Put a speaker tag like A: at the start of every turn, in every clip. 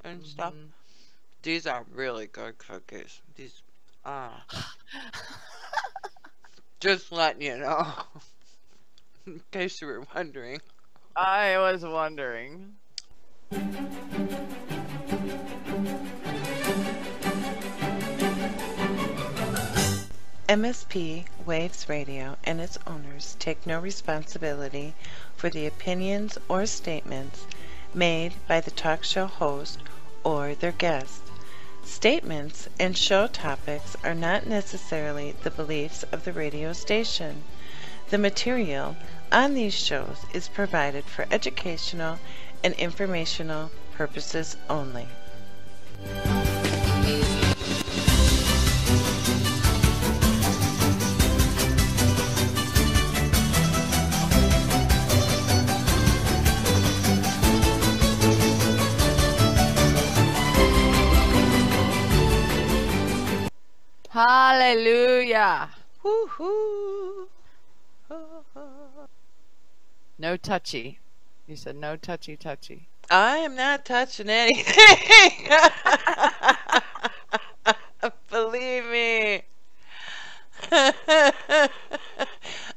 A: and stuff. These are really good cookies. These, uh, just letting you know, in case you were wondering.
B: I was wondering.
C: MSP Waves Radio and its owners take no responsibility for the opinions or statements made by the talk show host or their guest. Statements and show topics are not necessarily the beliefs of the radio station. The material on these shows is provided for educational and informational purposes only.
B: Hallelujah.
A: Woohoo!
B: No touchy. You said no touchy.
A: I am not touching anything. Believe me.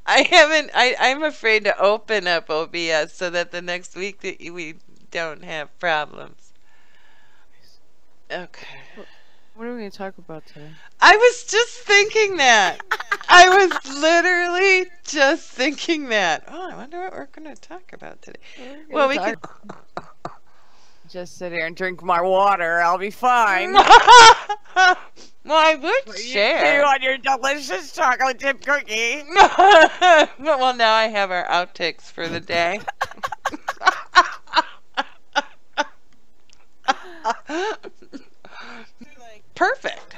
A: I'm afraid to open up OBS so that the next week that we don't have problems. Okay.
B: What are we going to talk about today?
A: I was just thinking that. I was literally just thinking that. Oh, I wonder what we're going to talk about today. Well, we could
B: just sit here and drink my water. I'll be fine.
A: Well, I would share.
B: You on your delicious chocolate chip cookie.
A: Well, now I have our outtakes for the day. Perfect.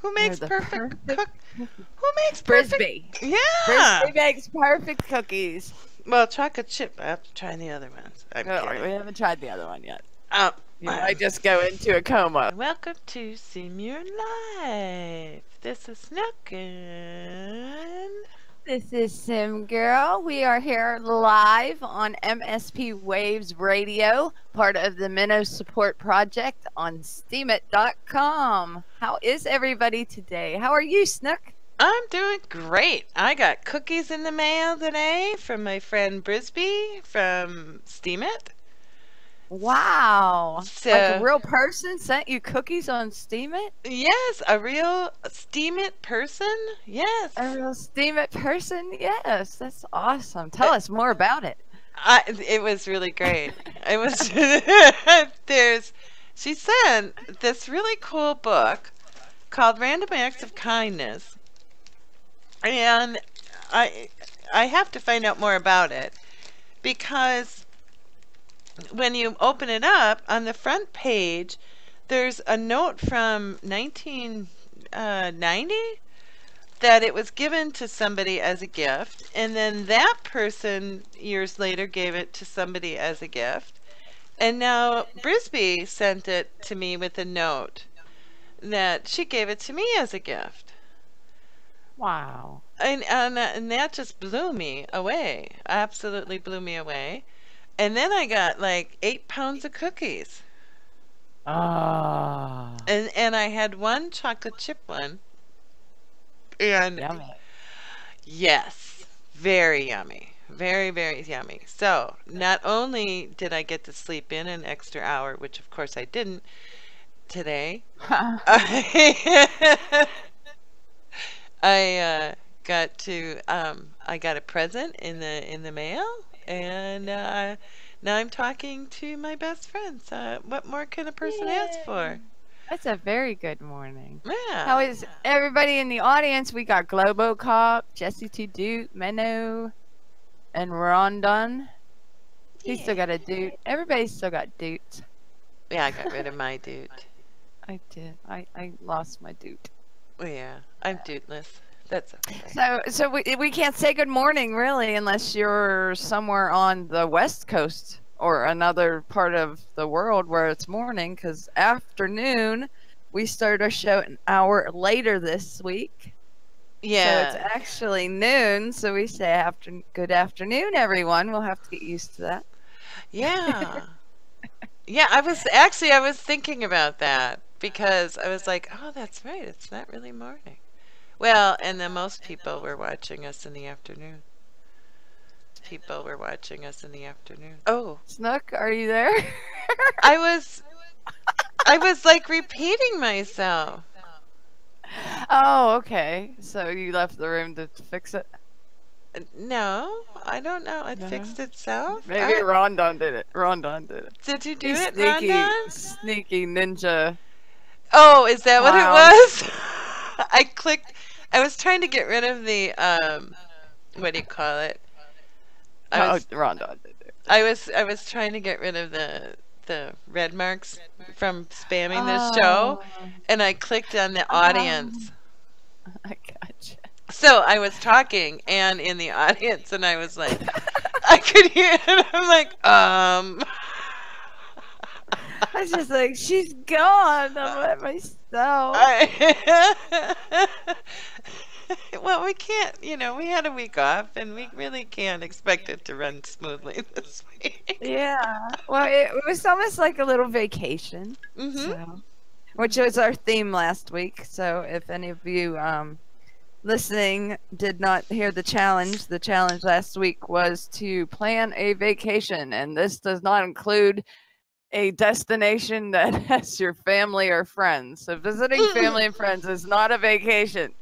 A: Who makes perfect cook? Who makes perfect?
B: Frisbee.
A: Yeah.
B: Frisbee makes perfect cookies.
A: Well, chocolate chip. I have to try the other ones.
B: We haven't tried the other one yet.
A: Oh,
B: You might just go into a coma.
A: welcome to Senior Life. This is Snookin.
B: This is Sim Girl. We are here live on MSP Waves Radio, part of the Minnow Support Project on Steemit.com. How is everybody today? How are you, Snook?
A: I'm doing great. I got cookies in the mail today from my friend Brisby from Steemit.
B: Wow.
A: So,
B: Like a real person sent you cookies on Steemit?
A: yes, a real Steemit person. Yes.
B: A real Steemit person? Yes, that's awesome. Tell us more about it.
A: It was really great. It was she sent this really cool book called Random Acts of Kindness. And I have to find out more about it because when you open it up on the front page, there's a note from 1990 that it was given to somebody as a gift, and then that person years later gave it to somebody as a gift, and now Brisby sent it to me with a note that she gave it to me as a gift.
B: Wow.
A: And that just blew me away. Absolutely blew me away. And then I got like 8 pounds of cookies.
B: Ah.
A: And I had one chocolate chip one. And
B: Yummy.
A: yes, very yummy. Very, very yummy. So, not only did I get to sleep in an extra hour, which of course I didn't today, I got a present in the mail, and now I'm talking to my best friends. What more can a person ask for?
B: That's a very good morning.
A: Yeah.
B: How is everybody in the audience? We got Globocop, Jesse Two Doot, Menno, and Rondon. He's still got a doot. Everybody's still got doots.
A: Yeah, I got rid of my dude.
B: I did. I lost my doot.
A: Oh, yeah, I'm dudeless. That's okay.
B: So we can't say good morning really unless you're somewhere on the West Coast or another part of the world where it's morning, because afternoon we start our show an hour later this week.
A: Yeah.
B: So it's actually noon, so we say good afternoon, everyone. We'll have to get used to that.
A: Yeah. Yeah, I was thinking about that because I was like, oh, that's right. It's not really morning. Well, and then most people were watching us in the afternoon. People were watching us in the afternoon. Oh,
B: Snook, are you there?
A: I was I was like repeating myself.
B: Oh, okay. So you left the room to fix it?
A: No, I don't know. It
B: No.
A: fixed itself.
B: Maybe Rondon did it. Rondon did it.
A: Did you do
B: He's
A: it,
B: sneaky,
A: Rondon?
B: sneaky ninja.
A: Oh, is that what it
B: Clown.
A: was? I clicked. I was trying to get rid of the what do you call it?
B: Oh, Rondon did it.
A: I was trying to get rid of the red marks from spamming this show, and I clicked on the audience.
B: I gotcha.
A: So I was talking and in the audience, and I was like, I could hear it. I'm like,
B: I was just like, she's gone. I'm by myself.
A: Well, we can't, we had a week off, and we really can't expect it to run smoothly this week.
B: Yeah. Well, it was almost like a little vacation.
A: Mm-hmm.
B: So, which was our theme last week. So if any of you listening did not hear the challenge last week was to plan a vacation, and this does not include a destination that has your family or friends. So visiting family and friends is not a vacation.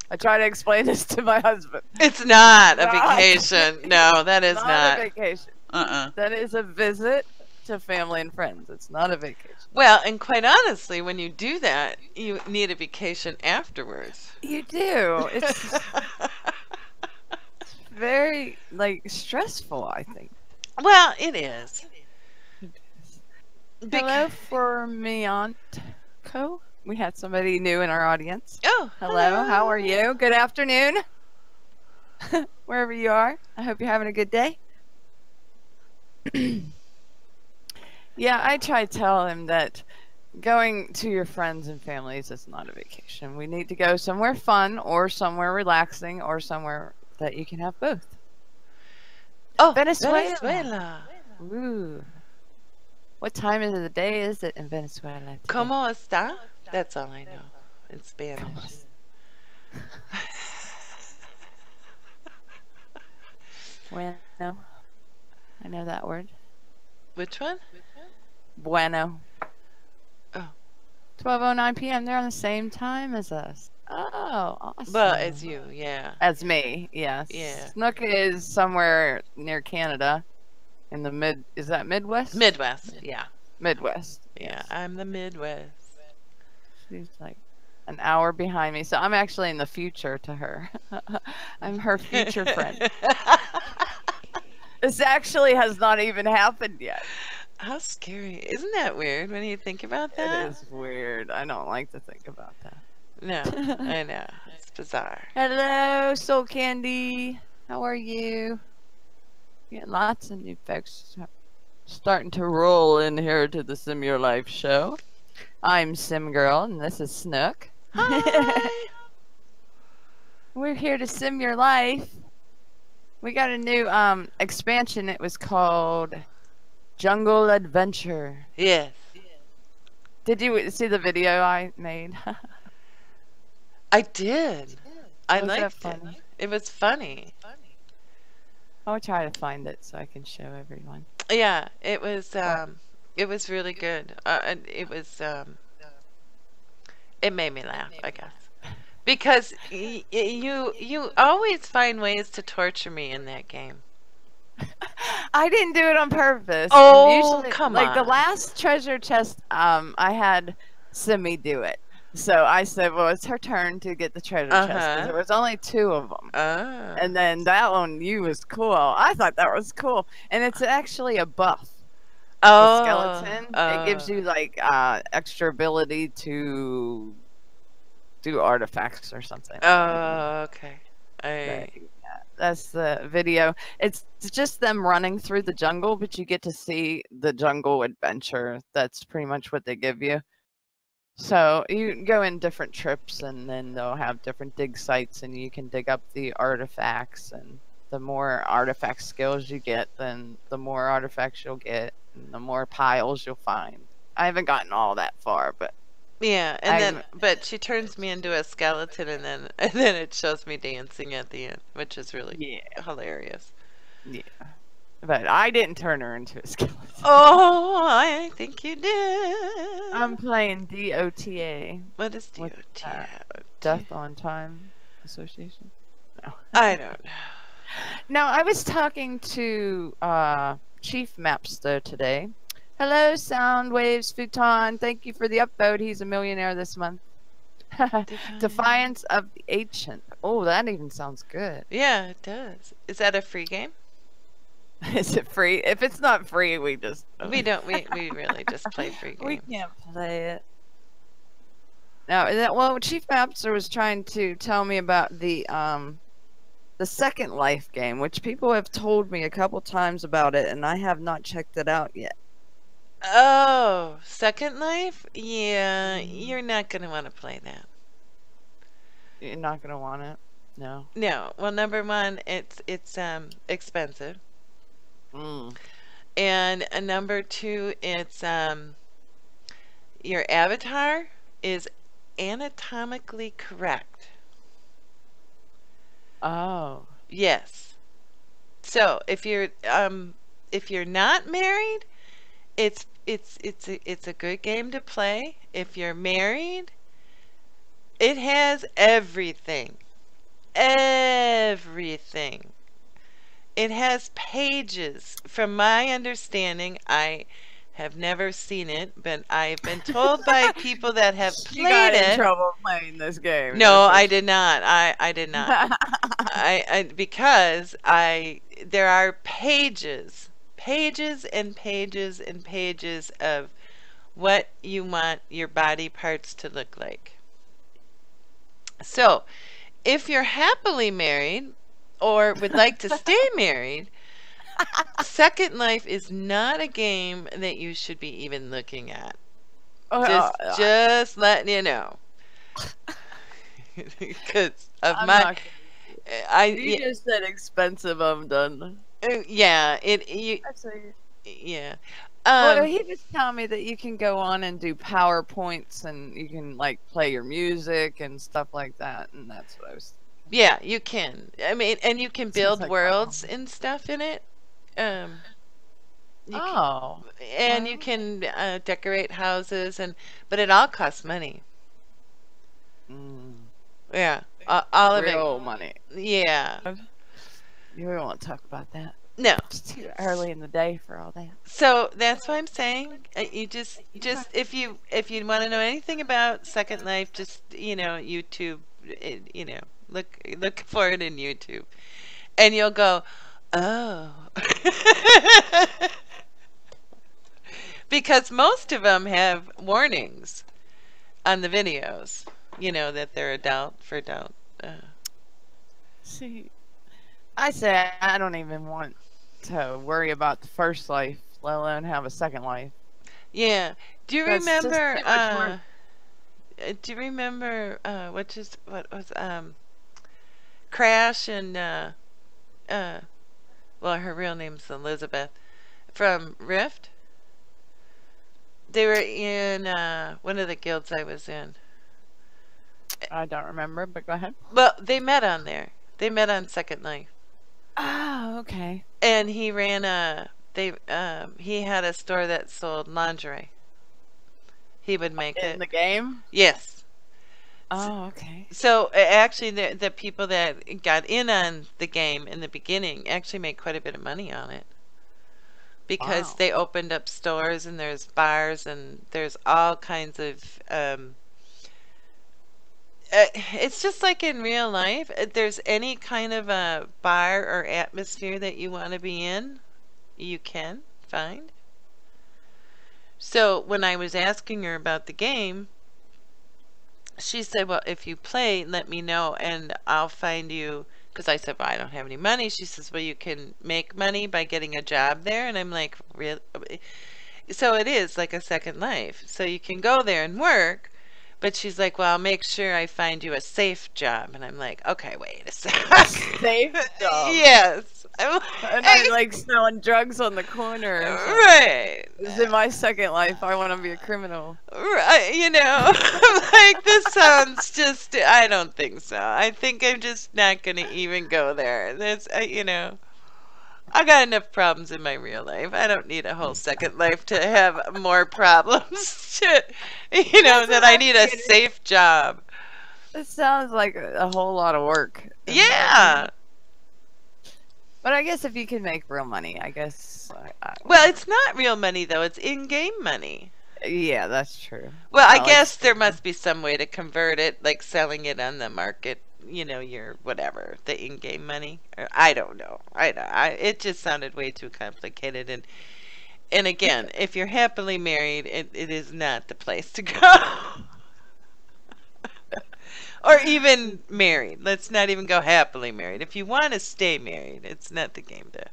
B: I try to explain this to my husband.
A: It's not a vacation. No, that is not.
B: a vacation. That is a visit to family and friends. It's not a vacation.
A: Well, and quite honestly, when you do that, you need a vacation afterwards.
B: You do. It's very stressful, I think.
A: Well, it is.
B: Hello for Mianco. We had somebody new in our audience.
A: Oh,
B: hello. How are you? Good afternoon. Wherever you are. I hope you're having a good day. Yeah, I try to tell him that going to your friends and families is not a vacation. We need to go somewhere fun or somewhere relaxing or somewhere that you can have both.
A: Oh,
B: Venezuela. Ooh. What time of the day is it in Venezuela today?
A: ¿Cómo está? That's all I know in Spanish.
B: Bueno. I know that word.
A: Which one?
B: Bueno.
A: Oh.
B: 12:09 p.m. They're on the same time as us. Oh, awesome.
A: Well, as you, yeah.
B: As me, yes.
A: Yeah.
B: Snook is somewhere near Canada. In the is that Midwest?
A: Midwest, yeah.
B: Midwest.
A: Yeah, I'm the Midwest.
B: She's like an hour behind me. So I'm actually in the future to her. I'm her future friend. This actually has not even happened yet.
A: How scary. Isn't that weird when you think about that?
B: It is weird. I don't like to think about that.
A: No, I know. It's bizarre.
B: Hello, Soul Candy. How are you? Yeah, lots of new folks starting to roll in here to the Sim Your Life show. I'm Sim Girl, and this is Snook.
A: Hi.
B: We're here to sim your life. We got a new expansion. It was called Jungle Adventure.
A: Yes.
B: Did you see the video I made?
A: I did. I
B: Was that
A: liked it.
B: funny?
A: It was funny.
B: I'll try to find it so I can show everyone.
A: Yeah, it was really good. And it was it made me laugh, I guess. Because you always find ways to torture me in that game.
B: I didn't do it on purpose.
A: Oh,
B: Usually,
A: come
B: like the
A: on.
B: last treasure chest, I had Simi do it. So I said, well, it's her turn to get the treasure chest. 'Cause there was only 2 of them.
A: Oh.
B: And then that one, was cool. I thought that was cool. And it's actually a buff. The skeleton. It gives you like extra ability to do artifacts or something.
A: Oh, okay.
B: Yeah, that's the video. It's just them running through the jungle, but you get to see the jungle adventure. That's pretty much what they give you. So you go in different trips, and then they'll have different dig sites, and you can dig up the artifacts. And the more artifact skills you get, then the more artifacts you'll get. the more piles you'll find. I haven't gotten all that far, but
A: Yeah, and then
B: I'm
A: but she turns me into a skeleton, and then it shows me dancing at the end, which is really
B: yeah,
A: hilarious.
B: yeah. But I didn't turn her into a skeleton.
A: Oh, I think you did.
B: I'm playing DOTA.
A: What is
B: with,
A: DOT?
B: Death on Time Association. No.
A: I don't know.
B: No, I was talking to Chief Mapster today. Hello, Soundwaves Futon. Thank you for the upvote. He's a millionaire this month. Defiance of the Ancient. Oh, that even sounds good.
A: Yeah, it does. Is that a free game?
B: Is it free? If it's not free, we just
A: We don't. We really just play free
B: we
A: games.
B: can't play it. No, well, Chief Mapster was trying to tell me about the Second Life game, which people have told me a couple times about it, and I have not checked it out yet.
A: Oh, Second Life? Yeah, you're not gonna want to play that.
B: You're not gonna want it. No.
A: No. Well, number one, it's expensive, and number two, it's your avatar is anatomically correct.
B: Oh.
A: Yes. So if you're not married, it's a good game to play. If you're married, it has everything. Everything. It has pages. From my understanding, I have never seen it, but I've been told by people that have
B: You got
A: played
B: in
A: it.
B: trouble playing this game.
A: No, I did not. I did not. Because there are pages and pages and pages of what you want your body parts to look like. So, if you're happily married or would like to stay married, Second Life is not a game that you should be even looking at. Just letting you know. Because of
B: you just said expensive. I'm done.
A: Yeah,
B: Actually,
A: yeah.
B: well, he was telling me that you can go on and do PowerPoints, and you can like play your music and stuff like that, and that's what I was.
A: Yeah, you can. I mean, and you can build
B: like
A: worlds and stuff in it. You can decorate houses, but it all costs money. Yeah, all of
B: Real
A: it.
B: money.
A: Yeah.
B: You don't want to talk about that.
A: No.
B: It's too early in the day for all that.
A: So that's what I'm saying. You just if you want to know anything about Second Life, just YouTube. Look for it in YouTube, and you'll go, oh. Because most of them have warnings on the videos, that they're for adult.
B: See, I say I don't even want to worry about the first life, let alone have a second life.
A: Yeah. Do you
B: That's just
A: remember?
B: too much work.
A: Do you remember what was Crash and well, her real name's Elizabeth from Rift? They were in one of the guilds I was in.
B: I don't remember, but go ahead.
A: Well, they met on there. They met on Second Life.
B: Oh, okay.
A: And he ran he had a store that sold lingerie. He would make
B: In
A: it.
B: the game?
A: Yes.
B: Oh, okay.
A: So actually, the people that got in on the game in the beginning actually made quite a bit of money on it, because
B: Wow.
A: they opened up stores, and there's bars, and there's all kinds of it's just like in real life. If there's any kind of a bar or atmosphere that you want to be in, you can find. So when I was asking her about the game, she said, well, if you play, let me know and I'll find you. Because I said, well, I don't have any money. She says, well, you can make money by getting a job there. And I'm like, really? So it is like a Second Life. So you can go there and work. But she's like, well, I'll make sure I find you a safe job. And I'm like, okay, wait a sec.
B: Safe job.
A: Yes. I'm
B: And I like selling drugs on the corner. Or something.
A: right.
B: 'Cause in my second life, I want to be a criminal.
A: Right, you know, like this sounds just, I don't think so. I think I'm just not going to even go there. That's, you know, I got enough problems in my real life. I don't need a whole second life to have more problems. To, you know, that I need a safe job.
B: It sounds like a whole lot of work.
A: Yeah.
B: But I guess if you can make real money, I guess.
A: Well, it's not real money, though. It's in-game money.
B: Yeah, that's true.
A: Well, I
B: Not
A: guess
B: like
A: there must be some way to convert it, like selling it on the market, you know, your whatever, the in-game money. Or, I don't know. It just sounded way too complicated. And again, if you're happily married, it is not the place to go. Or even married. Let's not even go happily married. If you want to stay married, it's not the game to.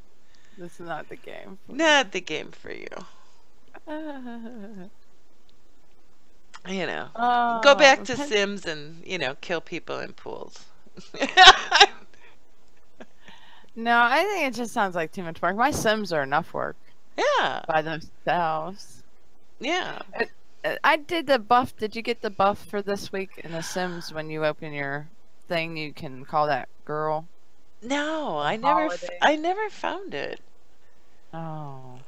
B: This is not the game.
A: Not the game for you. You know, go back to Sims and, you know, kill people in pools.
B: No, I think it just sounds like too much work. My Sims are enough work
A: Yeah.
B: by themselves.
A: Yeah.
B: I did the buff. Did you get the buff for this week in The Sims? When you open your thing, you can call that girl.
A: No, I
B: Holiday.
A: never found it.
B: Oh.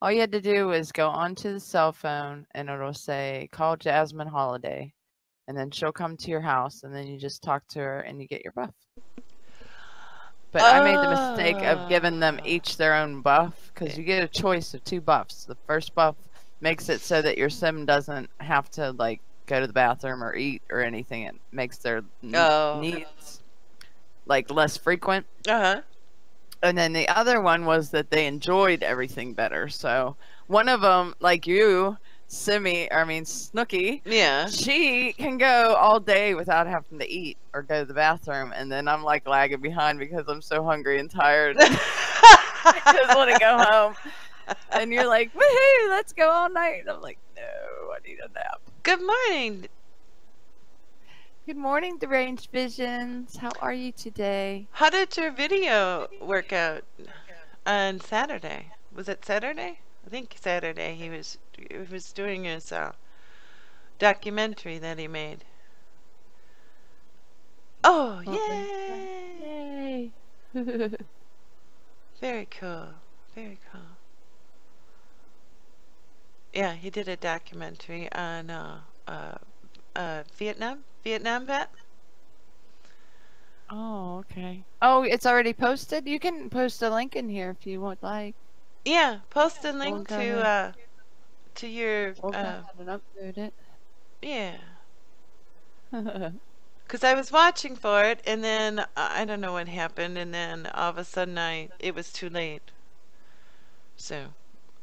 B: All you had to do was go onto the cell phone and it'll say, call Jasmine Holiday. And then she'll come to your house and then you just talk to her and you get your buff. But I made the mistake of giving them each their own buff because you get a choice of 2 buffs. The first buff makes it so that your sim doesn't have to like go to the bathroom or eat or anything. It makes their needs like less frequent.
A: Uh-huh.
B: And then the other one was that they enjoyed everything better. So one of them, like you, Snooky,
A: Yeah.
B: she can go all day without having to eat or go to the bathroom. And then I'm like lagging behind because I'm so hungry and tired. I just want to go home. And you're like, woohoo, let's go all night. And I'm like, no, I need a nap.
A: Good morning.
B: Good morning, Deranged Visions. How are you today?
A: How did your video work out on Saturday? Was it Saturday? I think Saturday he was doing his documentary that he made. Oh, yay!
B: Yay!
A: Very cool. Very cool. Yeah, he did a documentary on Vietnam vet.
B: Oh, okay. Oh, it's already posted? You can post a link in here if you would like.
A: Yeah, post a link
B: go
A: to your
B: We'll go ahead and upload it.
A: yeah. Because I was watching for it, and then I don't know what happened, and then all of a sudden it was too late. So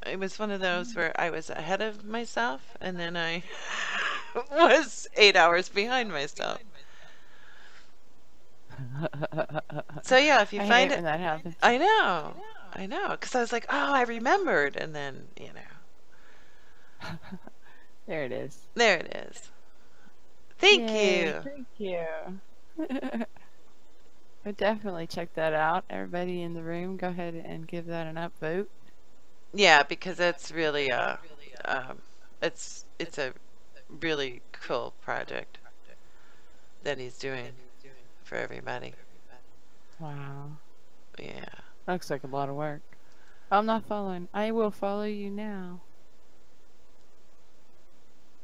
A: it was one of those where I was ahead of myself, and then I was 8 hours behind myself. So yeah, if you find it,
B: when that happens.
A: I know, because I was like, oh, I remembered, and then
B: There it is.
A: there it is. Thank
B: Yay,
A: you.
B: Thank you. But definitely check that out. Everybody in the room, go ahead and give that an upvote.
A: Yeah, because that's really it's a really cool project that he's doing for everybody.
B: Wow.
A: Yeah.
B: Looks like a lot of work. I'm not following. I will follow you now.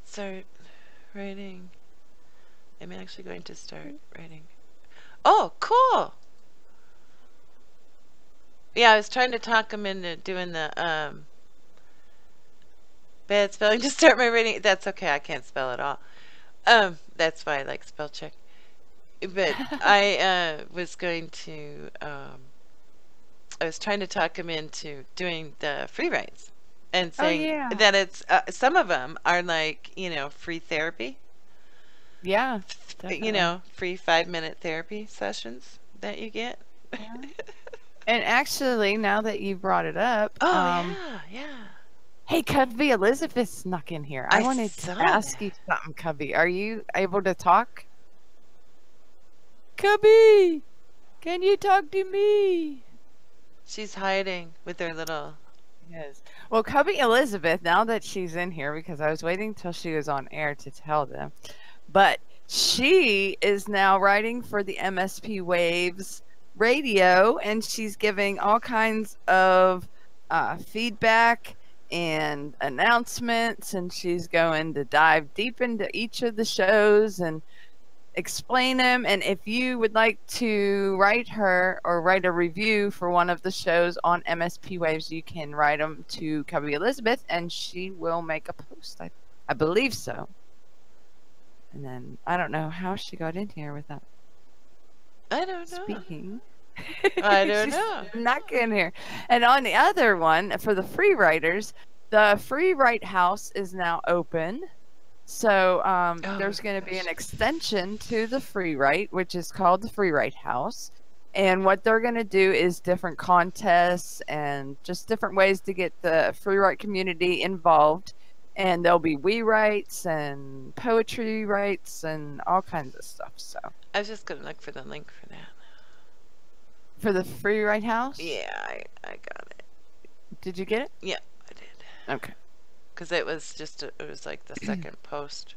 A: Start writing. I'm actually going to start writing. Oh, cool. Yeah, I was trying to talk him into doing the bad spelling to start my reading. That's okay. I can't spell at all. That's why I like spell check. But I was going to I was trying to talk him into doing the free writes and saying that it's some of them are like, free therapy.
B: Yeah.
A: Free 5-minute therapy sessions that you get.
B: Yeah. And actually, now that you brought it up,
A: yeah.
B: Hey, Cubby, Elizabeth snuck in here. I wanted to ask you something, Cubby. Are you able to talk? Cubby, can you talk to me?
A: She's hiding with her little.
B: Yes. Well, Cubby Elizabeth, now that she's in here, because I was waiting till she was on air to tell them, but she is now writing for the MSP Waves radio, and she's giving all kinds of feedback and announcements, and she's going to dive deep into each of the shows and explain them. And if you would like to write her or write a review for one of the shows on MSP Waves, you can write them to Cubby Elizabeth, and she will make a post. I believe so. And then I don't know how she got in here without
A: I don't know.
B: speaking.
A: I don't
B: She's
A: know.
B: not in here. And on the other one, for the free writers, the Free Write House is now open. So there's going to be an extension to the Free Write, which is called the Free Write House. And what they're going to do is different contests and just different ways to get the Free Write community involved. And there'll be we writes and poetry writes and all kinds of stuff. So
A: I was just gonna look for the link for that.
B: for the Free Write House,
A: Yeah, I got it.
B: did you get it?
A: Yeah, I did.
B: Okay.
A: Because it was it was like the second post.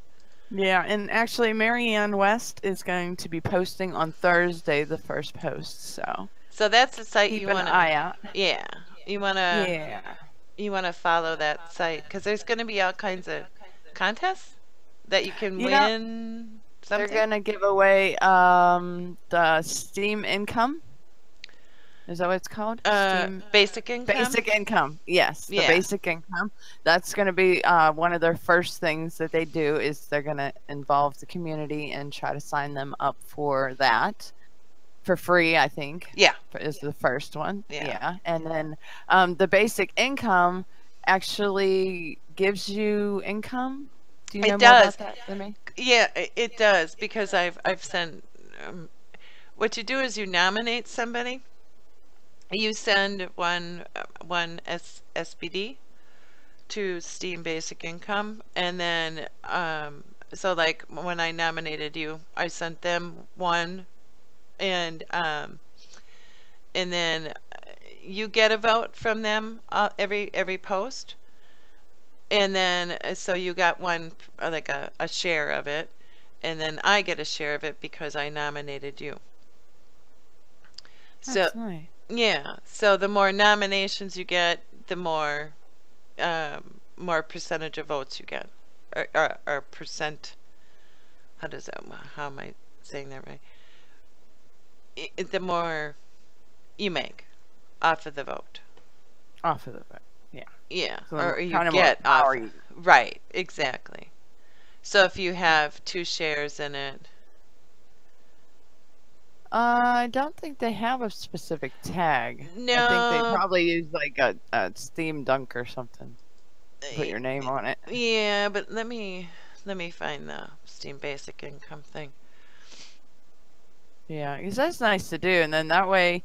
B: Yeah, and actually, Marianne West is going to be posting on Thursday the first post. So
A: So that's the site
B: keep
A: you
B: an
A: want
B: eye
A: to.
B: out.
A: Yeah, you want to.
B: Yeah.
A: You want to follow that site because there's going to be all kinds of contests that you can
B: You know,
A: win
B: They're
A: something.
B: going to give away the Steam income. Is that what it's called? Steam
A: Basic income.
B: Basic income. Yes, the
A: Yeah.
B: basic income. That's going to be one of their first things that they do is they're going to involve the community and try to sign them up for that for free, I think.
A: Yeah.
B: Is the first one.
A: Yeah.
B: And then the basic income actually gives you income. Do you
A: It
B: know
A: does.
B: more about that than me?
A: Yeah, it does because I've sent. What you do is you nominate somebody. You send one SBD to Steam Basic Income, and then so like when I nominated you, I sent them one, and then you get a vote from them every post, and then so you got one like a share of it, and then I get a share of it because I nominated you. So
B: That's nice.
A: yeah, so the more nominations you get, the more more percentage of votes you get, or percent. How am I saying that right? The more you make off of the vote.
B: Off of the vote. Yeah.
A: Yeah,
B: So
A: or you
B: kind of more
A: get off.
B: power you-
A: Right, exactly. So if you have 2 shares in it,
B: I don't think they have a specific tag. I think they
A: no,
B: probably use like a Steam Dunk or something. Put your name on it.
A: yeah, but let me find the Steam Basic Income thing.
B: Yeah, because that's nice to do, and then that way,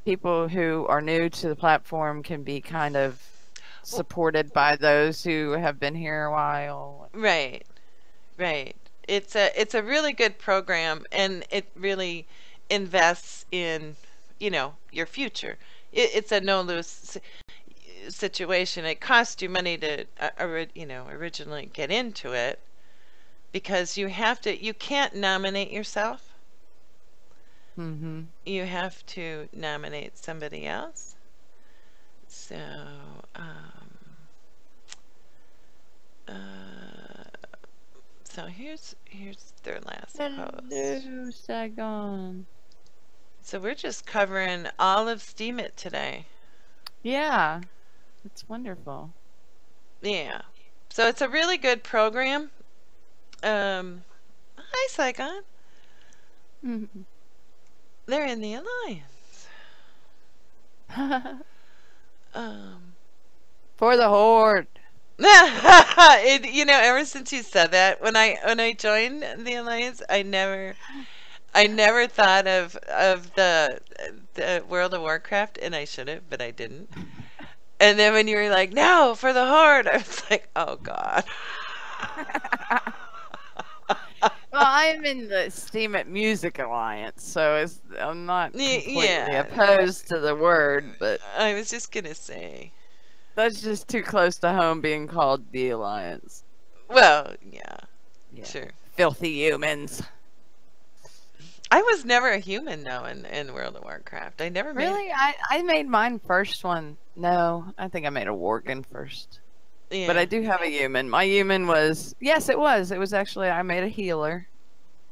B: people who are new to the platform can be kind of supported by those who have been here a while.
A: Right, right. It's a really good program, and it really invests in, your future. It's a no-lose situation. It costs you money to, originally get into it because you can't nominate yourself.
B: Mm-hmm.
A: You have to nominate somebody else. So, uh, so here's their last post.
B: Hello, Saigon.
A: So we're just covering all of Steam It today.
B: Yeah, it's wonderful.
A: Yeah. So it's a really good program. Hi Saigon.
B: Mhm.
A: They're in the Alliance.
B: For the Horde.
A: Ever since you said that, when I joined the Alliance, I never thought of the World of Warcraft, and I should have, but I didn't. And then when you were like, "No, for the Horde," I was like, "Oh God."
B: Well, I'm in the Steam It Music Alliance, so I'm not completely
A: Yeah,
B: opposed to the word, but
A: I was just gonna say.
B: that's just too close to home being called the Alliance.
A: Well, yeah,
B: Yeah.
A: sure.
B: Filthy humans.
A: I was never a human though in World of Warcraft. I never made.
B: Really? I made mine first one. No, I think I made a Worgen first.
A: Yeah.
B: But I do have a human. My human was, yes, it was. It was actually, I made a healer.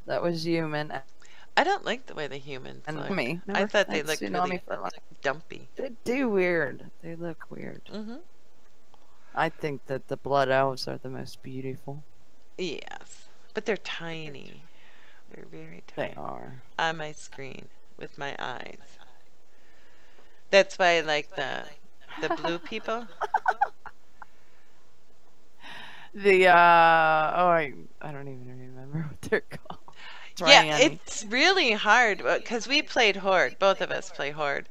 B: That was human.
A: I don't like the way the humans
B: And
A: look.
B: me.
A: I thought they
B: That's
A: looked
B: Tsunami
A: really
B: for life.
A: dumpy.
B: They do weird. They look weird.
A: Mm-hmm.
B: I think that the blood elves are the most beautiful.
A: Yes, but they're tiny. They're very tiny.
B: They are.
A: On my screen with my eyes. That's why I like the blue people.
B: The I don't even remember what they're called.
A: Yeah, it's really hard because we played Horde. Both of us play Horde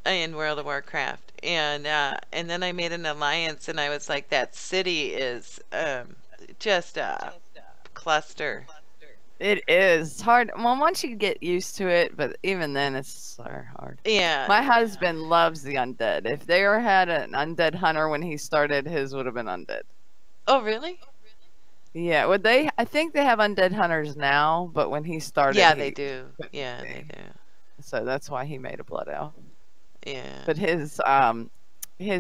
A: in World of Warcraft, and then I made an alliance, and I was like, that city is just a cluster.
B: It is. It's hard. Well, once you get used to it, but even then, it's so hard.
A: Yeah.
B: My husband loves the undead. If they ever had an undead hunter when he started, his would have been undead.
A: Oh, really?
B: Yeah. Would they? I think they have undead hunters now, but when he started,
A: yeah, they do. Yeah, they do.
B: So that's why he made a blood elf.
A: Yeah.
B: But his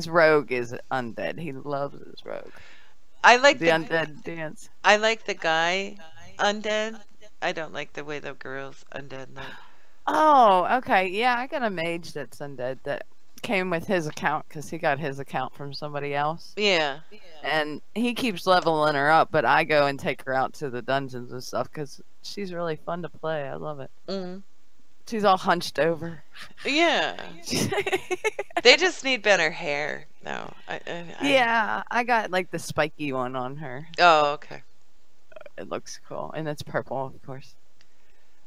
B: rogue is undead. He loves his rogue.
A: I like
B: the undead dance.
A: I like the guy undead. I don't like the way the girls undead look.
B: Oh, okay. Yeah, I got a mage that's undead that came with his account because he got his account from somebody else.
A: Yeah.
B: And he keeps leveling her up, but I go and take her out to the dungeons and stuff because she's really fun to play. I love it.
A: Mm.
B: She's all hunched over.
A: Yeah. They just need better hair. No.
B: Yeah, I got like the spiky one on her.
A: Oh, okay.
B: It looks cool, and it's purple, of course.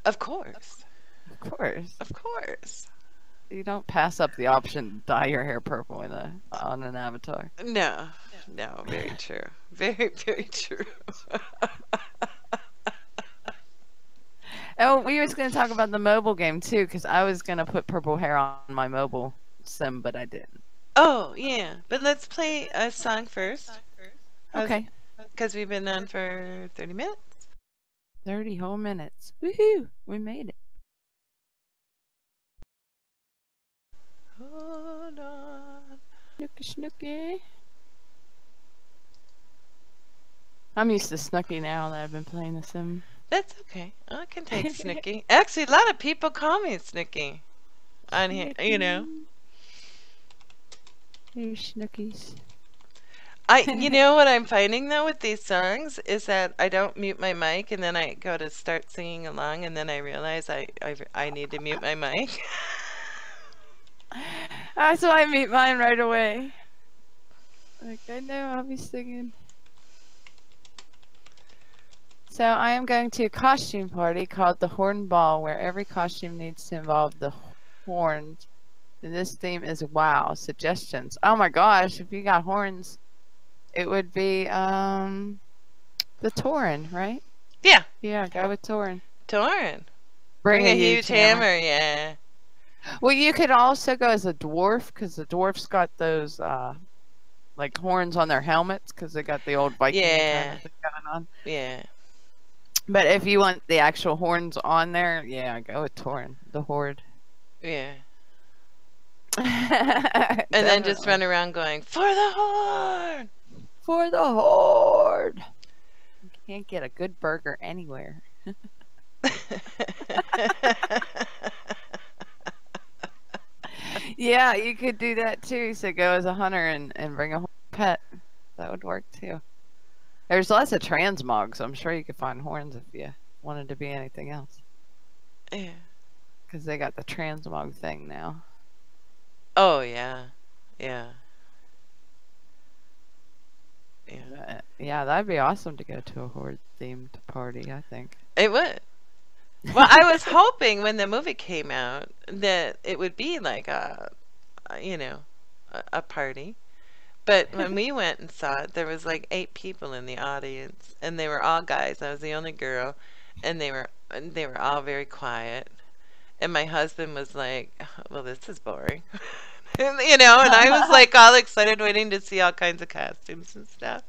A: Of course.
B: Of course.
A: Of course.
B: You don't pass up the option to dye your hair purple on an avatar.
A: No. No, very true. Very, very true.
B: Oh, we was going to talk about the mobile game, too, because I was going to put purple hair on my mobile sim, but I didn't.
A: Oh, yeah. But let's play a song first.
B: Okay.
A: Because we've been on for 30 minutes.
B: 30 whole minutes. Woohoo! We made it.
A: Hold on.
B: Snooky, snooky. I'm used to Snooky now that I've been playing the sim.
A: That's okay. I can take Snooky. Actually, a lot of people call me Snooky. On here, you know.
B: Hey, Snookies.
A: You know what I'm finding though with these songs is that I don't mute my mic, and then I go to start singing along, and then I realize I need to mute my mic.
B: That's why I mute mine right away. Like, I know I'll be singing. So I am going to a costume party called the Horn Ball, where every costume needs to involve the horns. And this theme is WoW. Suggestions. Oh my gosh, if you got horns, it would be the Tauren, right?
A: Yeah.
B: Yeah, go with Tauren.
A: Tauren.
B: Bring
A: a huge hammer, yeah.
B: Well, you could also go as a dwarf, because the dwarfs got those like horns on their helmets, because they got the old Viking kind of thing going on.
A: Yeah.
B: But if you want the actual horns on there, yeah, go with Tauren, the Horde.
A: Yeah. And then just run around going, for the Horde!
B: For the Horde! You can't get a good burger anywhere. Yeah, you could do that too. So go as a hunter and bring a pet. That would work too. There's lots of transmogs. I'm sure you could find horns if you wanted to be anything else.
A: Yeah.
B: Because they got the transmog thing now.
A: Oh, yeah. Yeah. Yeah.
B: Yeah, that'd be awesome to go to a horde themed party, I think.
A: It would. Well, I was hoping when the movie came out that it would be like a party. But when we went and saw it, there was like 8 people in the audience, and they were all guys. I was the only girl, and they were all very quiet. And my husband was like, "Well, this is boring." And, and I was like all excited waiting to see all kinds of costumes and stuff.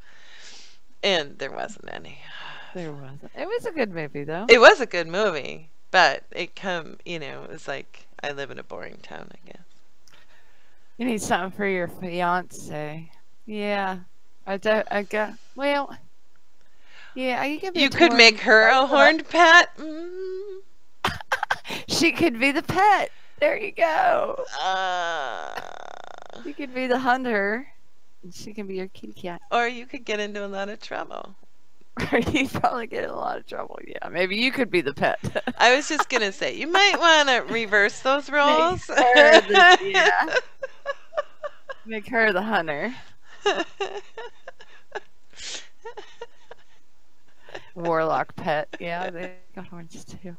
A: And there wasn't any.
B: There wasn't. It was a good movie though.
A: It was a good movie, but it was like I live in a boring town, I guess.
B: You need something for your fiance. Yeah. I got. Well. Yeah, you can be.
A: You could make her a horned pet. Mm.
B: She could be the pet. There you go.
A: Uh,
B: You could be the hunter. And she can be your kitty cat.
A: or you could get into a lot of trouble.
B: Or you'd probably get in a lot of trouble. Yeah, maybe you could be the pet.
A: I was just gonna say you might want to reverse those roles.
B: Yeah. Make her the hunter. Warlock pet. Yeah, they got horns too.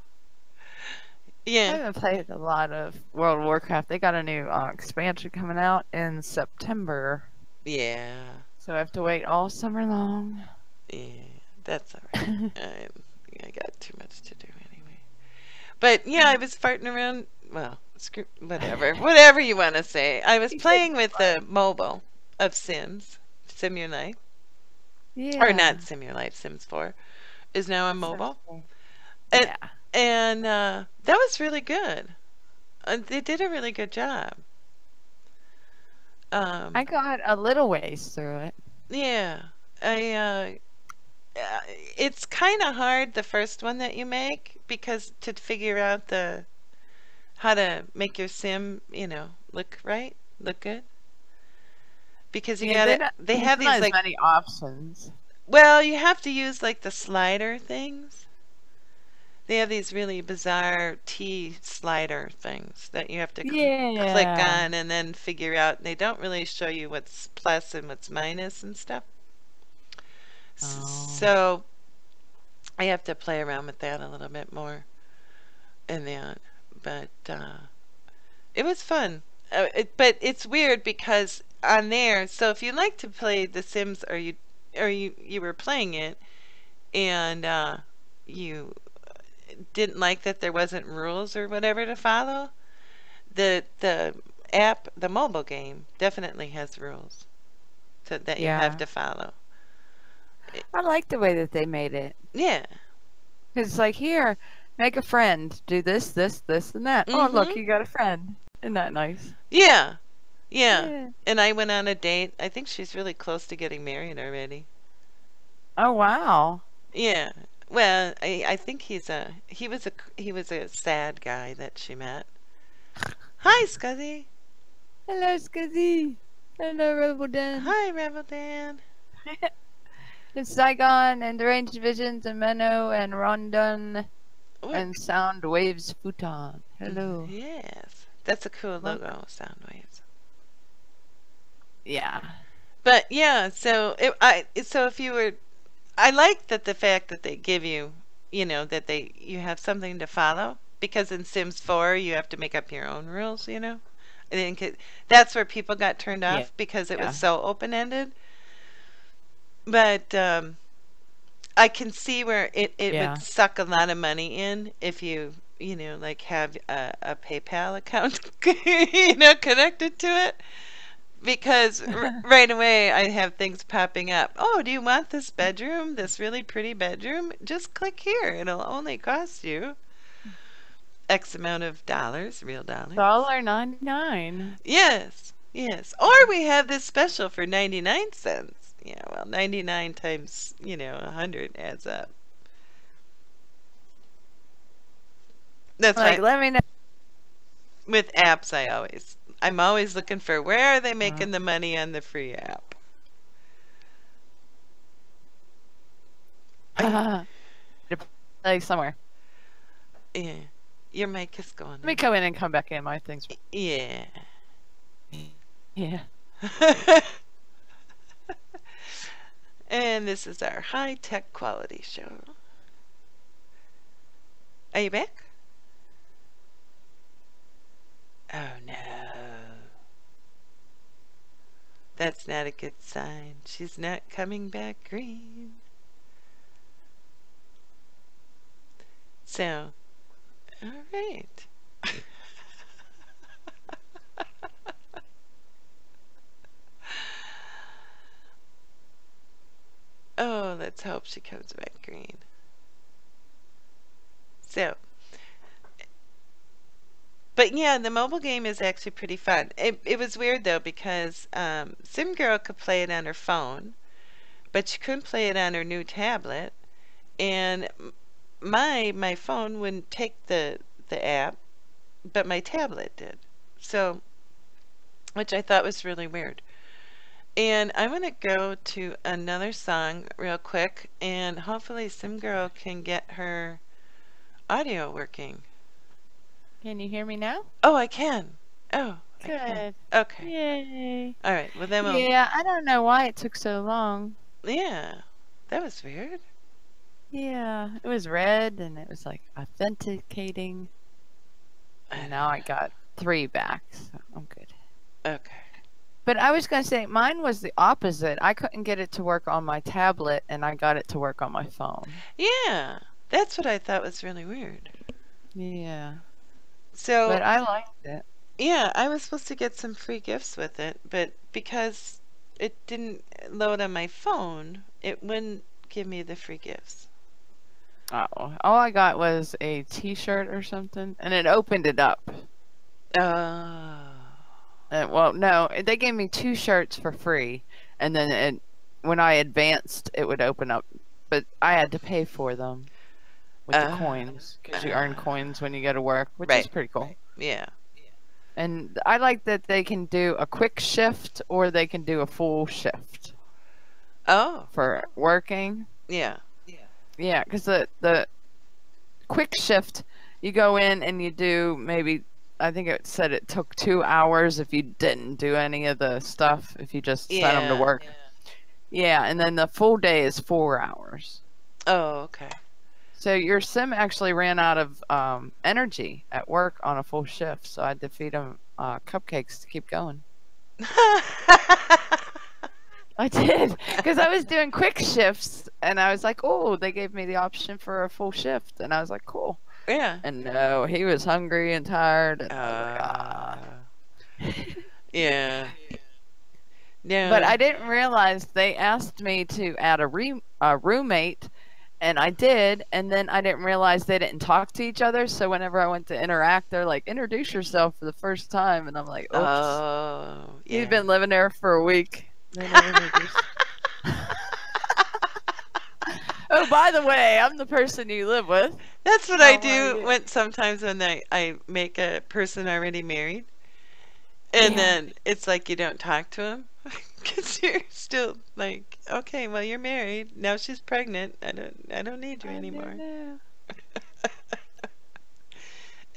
B: I
A: Yeah.
B: haven't played a lot of World of Warcraft. They got a new expansion coming out in September.
A: Yeah.
B: So I have to wait all summer long.
A: Yeah. That's all right. I got too much to do anyway. But yeah, I was farting around. Well, whatever you want to say. I was playing with the mobile of Sims, Sim Your Life,
B: Yeah.
A: or not Sim Your Life. Sims 4 is now on mobile, and
B: Yeah.
A: and that was really good. They did a really good job.
B: I got a little ways through it.
A: Yeah, it's kind of hard the first one that you make because to figure out how to make your sim, look right, look good. Because you gotta, they have these
B: not
A: like,
B: as many options.
A: well, you have to use like the slider things. They have these really bizarre T slider things that you have to click on and then figure out. They don't really show you what's plus and what's minus and stuff. So I have to play around with that a little bit more and that. But it was fun. But it's weird because on there, so if you like to play The Sims or you were playing it and you didn't like that there wasn't rules or whatever to follow, the app, the mobile game, definitely has rules that you have to follow.
B: I like the way that they made it.
A: Yeah.
B: Because it's like, here, make a friend. Do this, this, this, and that. Oh, look, you got a friend. Isn't that nice?
A: Yeah. Yeah. And I went on a date. I think she's really close to getting married already.
B: Oh, wow.
A: Yeah. Well, I think he was a sad guy that she met. Hi, Scuzzy.
B: Hello, Scuzzy. Hello, Rebel Dan.
A: Hi, Rebel Dan.
B: It's Saigon and Deranged Visions and Menno and Rondon and Soundwaves Futon. Hello.
A: Yes. That's a cool logo, Soundwaves.
B: Yeah.
A: But yeah, so if you were, I like that the fact that they give you, that you have something to follow, because in Sims 4 you have to make up your own rules, I think that's where people got turned off because it was so open-ended. But I can see where it would suck a lot of money in if you like have a PayPal account connected to it, because right away I have things popping up. Oh, do you want this bedroom, this really pretty bedroom? Just click here. It'll only cost you X amount of dollars, real dollars.
B: $1.99.
A: Yes. Or we have this special for 99 cents. Yeah, well, 99 times, 100 adds up. That's
B: like, let me know.
A: With apps, I'm always looking for where are they making the money on the free app.
B: Like somewhere.
A: Yeah. Your mic is going.
B: Let me come in and come back in. My things.
A: Yeah.
B: Yeah.
A: And this is our high-tech quality show. Are you back? Oh no. That's not a good sign. She's not coming back green. So, all right. Oh, let's hope she comes back green. So, but yeah, the mobile game is actually pretty fun. It was weird though because Sim Girl could play it on her phone, but she couldn't play it on her new tablet. And my phone wouldn't take the app, but my tablet did. So, which I thought was really weird. And I'm gonna go to another song real quick, and hopefully Sim Girl can get her audio working.
B: Can you hear me now?
A: Oh, I can. Oh, I can.
B: Good.
A: Okay.
B: Yay.
A: All right. Well, then we'll.
B: Yeah, I don't know why it took so long.
A: Yeah, that was weird.
B: Yeah, it was red and it was like authenticating. And now I got 3 back, so I'm good.
A: Okay.
B: But I was going to say, mine was the opposite. I couldn't get it to work on my tablet, and I got it to work on my phone.
A: Yeah, that's what I thought was really weird.
B: Yeah.
A: So.
B: But I liked it.
A: Yeah, I was supposed to get some free gifts with it, but because it didn't load on my phone, it wouldn't give me the free gifts.
B: Oh, all I got was a T-shirt or something, and it opened it up.
A: Oh.
B: Well, no, they gave me 2 shirts for free, and then when I advanced, it would open up. But I had to pay for them with the coins, because you earn coins when you go to work, which is pretty cool.
A: Yeah.
B: And I like that they can do a quick shift or they can do a full shift.
A: Oh.
B: For working.
A: Yeah.
B: Yeah, because the quick shift, you go in and you do maybe, I think it said it took 2 hours if you didn't do any of the stuff, if you just sent them to work. Yeah, and then the full day is 4 hours.
A: Oh, okay.
B: So your sim actually ran out of energy at work on a full shift, so I had to feed him cupcakes to keep going. I did, because I was doing quick shifts, and I was like, oh, they gave me the option for a full shift, and I was like, cool.
A: Yeah.
B: And no, he was hungry and tired. And
A: yeah. No.
B: But I didn't realize they asked me to add a roommate, and I did, and then I didn't realize they didn't talk to each other, so whenever I went to interact, they're like, introduce yourself for the first time, and I'm like, oops.
A: Oh, yeah.
B: You've been living there for a week. Oh, by the way, I'm the person you live with.
A: That's what I do sometimes when I make a person already married. And then it's like you don't talk to him because you're still like, okay, well, you're married. Now she's pregnant. I don't need you anymore.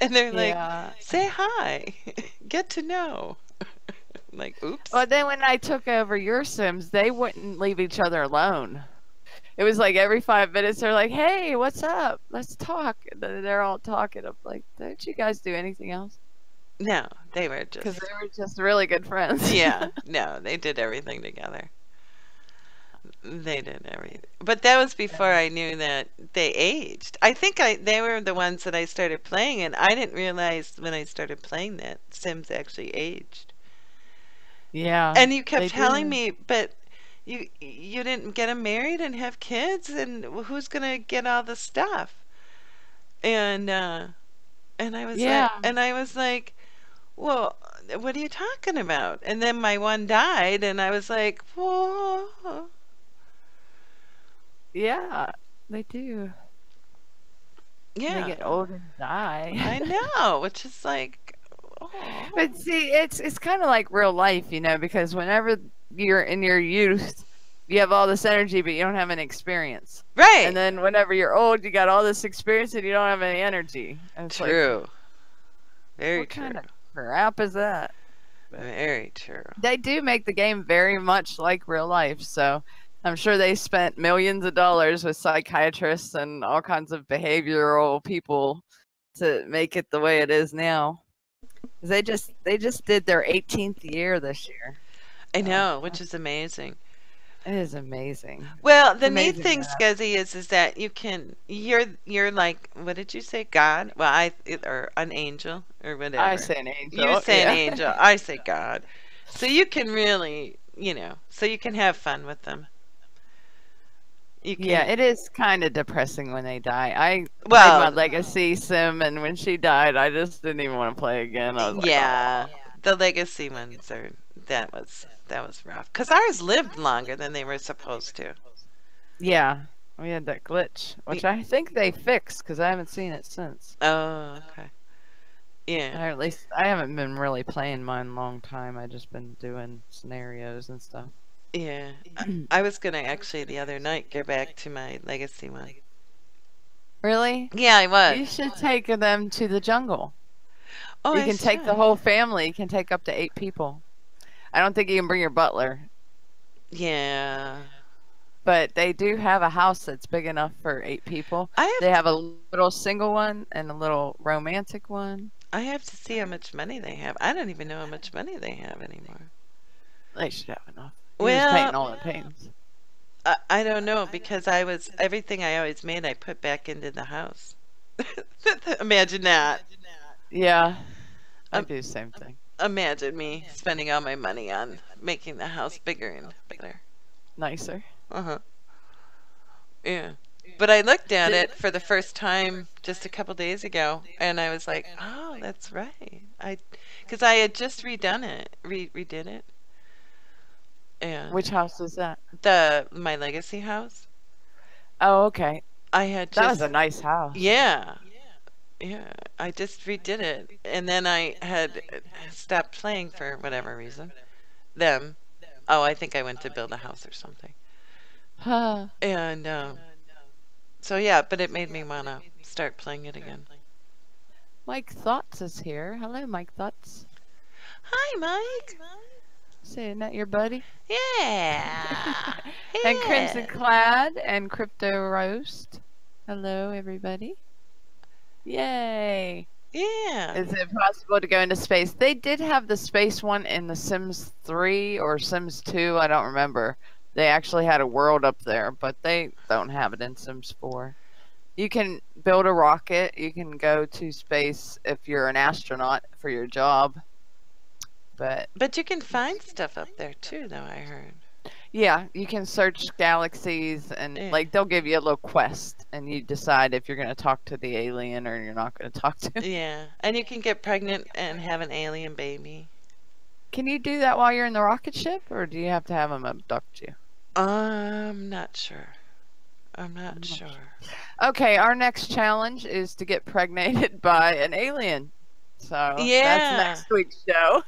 A: And they're like, say hi. Get to know. Like, oops.
B: Well, then when I took over your Sims, they wouldn't leave each other alone. It was like every 5 minutes, they're like, hey, what's up? Let's talk. They're all talking. I'm like, don't you guys do anything else?
A: No, they were just...
B: Because they were just really good friends.
A: Yeah, no, they did everything together. They did everything. But that was before I knew that they aged. I think they were the ones that I started playing, and I didn't realize when I started playing that Sims actually aged.
B: Yeah.
A: And you kept telling me, but you didn't get them married and have kids, and who's gonna get all the stuff? And I was like, well, what are you talking about? And then my one died, and I was like, whoa.
B: Yeah, they do.
A: Yeah.
B: They get old and die.
A: I know, which is like,
B: But see, it's kind of like real life, you know, because whenever you're in your youth, you have all this energy, but you don't have any experience.
A: Right.
B: And then whenever you're old, you got all this experience and you don't have any energy. And it's
A: true.
B: Like,
A: very true.
B: What kind of crap is that?
A: Very true.
B: They do make the game very much like real life, so I'm sure they spent millions of dollars with psychiatrists and all kinds of behavioral people to make it the way it is now. They just did their 18th year this year.
A: I know, which is amazing.
B: It is amazing.
A: Well,
B: It's
A: the neat
B: amazing
A: thing,
B: that.
A: Scuzzy, is that you're like, what did you say, God? Well, or an angel or
B: I
A: whatever.
B: say an
A: You
B: angel.
A: say an
B: Yeah.
A: angel, I say God. So you can really, so you can have fun with them. You
B: Yeah,
A: can,
B: it is kind of depressing when they die. I played my
A: well,
B: Legacy sim, and when she died, I just didn't even want to play again. I was like,
A: yeah,
B: oh.
A: the legacy ones that was rough. 'Cause ours lived longer than they were supposed to.
B: Yeah, we had that glitch,
A: Y-
B: which I think they fixed because I haven't seen it since.
A: Oh, okay. Yeah.
B: Or at least I haven't been really playing mine a long time. I just been doing scenarios and stuff.
A: Yeah. I was gonna actually the other night go back to my legacy one.
B: Really?
A: Yeah, I was.
B: You should take them to the jungle.
A: Oh,
B: You
A: I
B: can take the
A: should.
B: whole family. You can take up to 8 people. I don't think you can bring your butler,
A: Yeah.
B: but they do have a house that's big enough for 8 people.
A: I
B: They
A: have
B: have a little single one and a little romantic one.
A: I have to see how much money they have. I don't even know how much money they have anymore.
B: They should have enough. You're just painting all
A: Well,
B: the paintings.
A: I don't know because everything I always made I put back into the house. Imagine that.
B: Yeah, I
A: Um,
B: do the same thing.
A: Imagine me spending all my money on making the house bigger and better.
B: Nicer.
A: Uh-huh. Yeah. But I looked at
B: Did,
A: it for the first time just a couple days ago, and I was like, "Oh, that's right." Because I had just redone it, redid it, and
B: which house is that?
A: my legacy house.
B: Oh, okay.
A: I had
B: That was
A: just
B: a nice house.
A: yeah, yeah. I just redid it, and then I had stopped playing for whatever reason. Them. Oh, I think I went to build a house or something,
B: Huh.
A: and so yeah. But it made me wanna start playing it again.
B: Mike Thoughts is here. Hello, Mike Thoughts.
A: Hi, Mike.
B: Say, isn't that your buddy?
A: Yeah.
B: And Crimson
A: Yeah.
B: Clad and Crypto Roast. Hello, everybody. Yay.
A: Yeah.
B: Is it possible to go into space? They did have the space one in the Sims 3 or Sims 2. I don't remember. They actually had a world up there, but they don't have it in Sims 4. You can build a rocket. You can go to space if you're an astronaut for your job.
A: But you can find stuff up there too, though, I heard.
B: Yeah, you can search galaxies and
A: Yeah.
B: like they'll give you a little quest and you decide if you're going to talk to the alien or you're not going to talk to him.
A: Yeah. And you can get pregnant and have an alien baby.
B: Can you do that while you're in the rocket ship or do you have to have them abduct you?
A: I'm not sure. I'm not
B: not
A: sure.
B: Okay, our next challenge is to get pregnated by an alien. So
A: Yeah.
B: that's next week's show.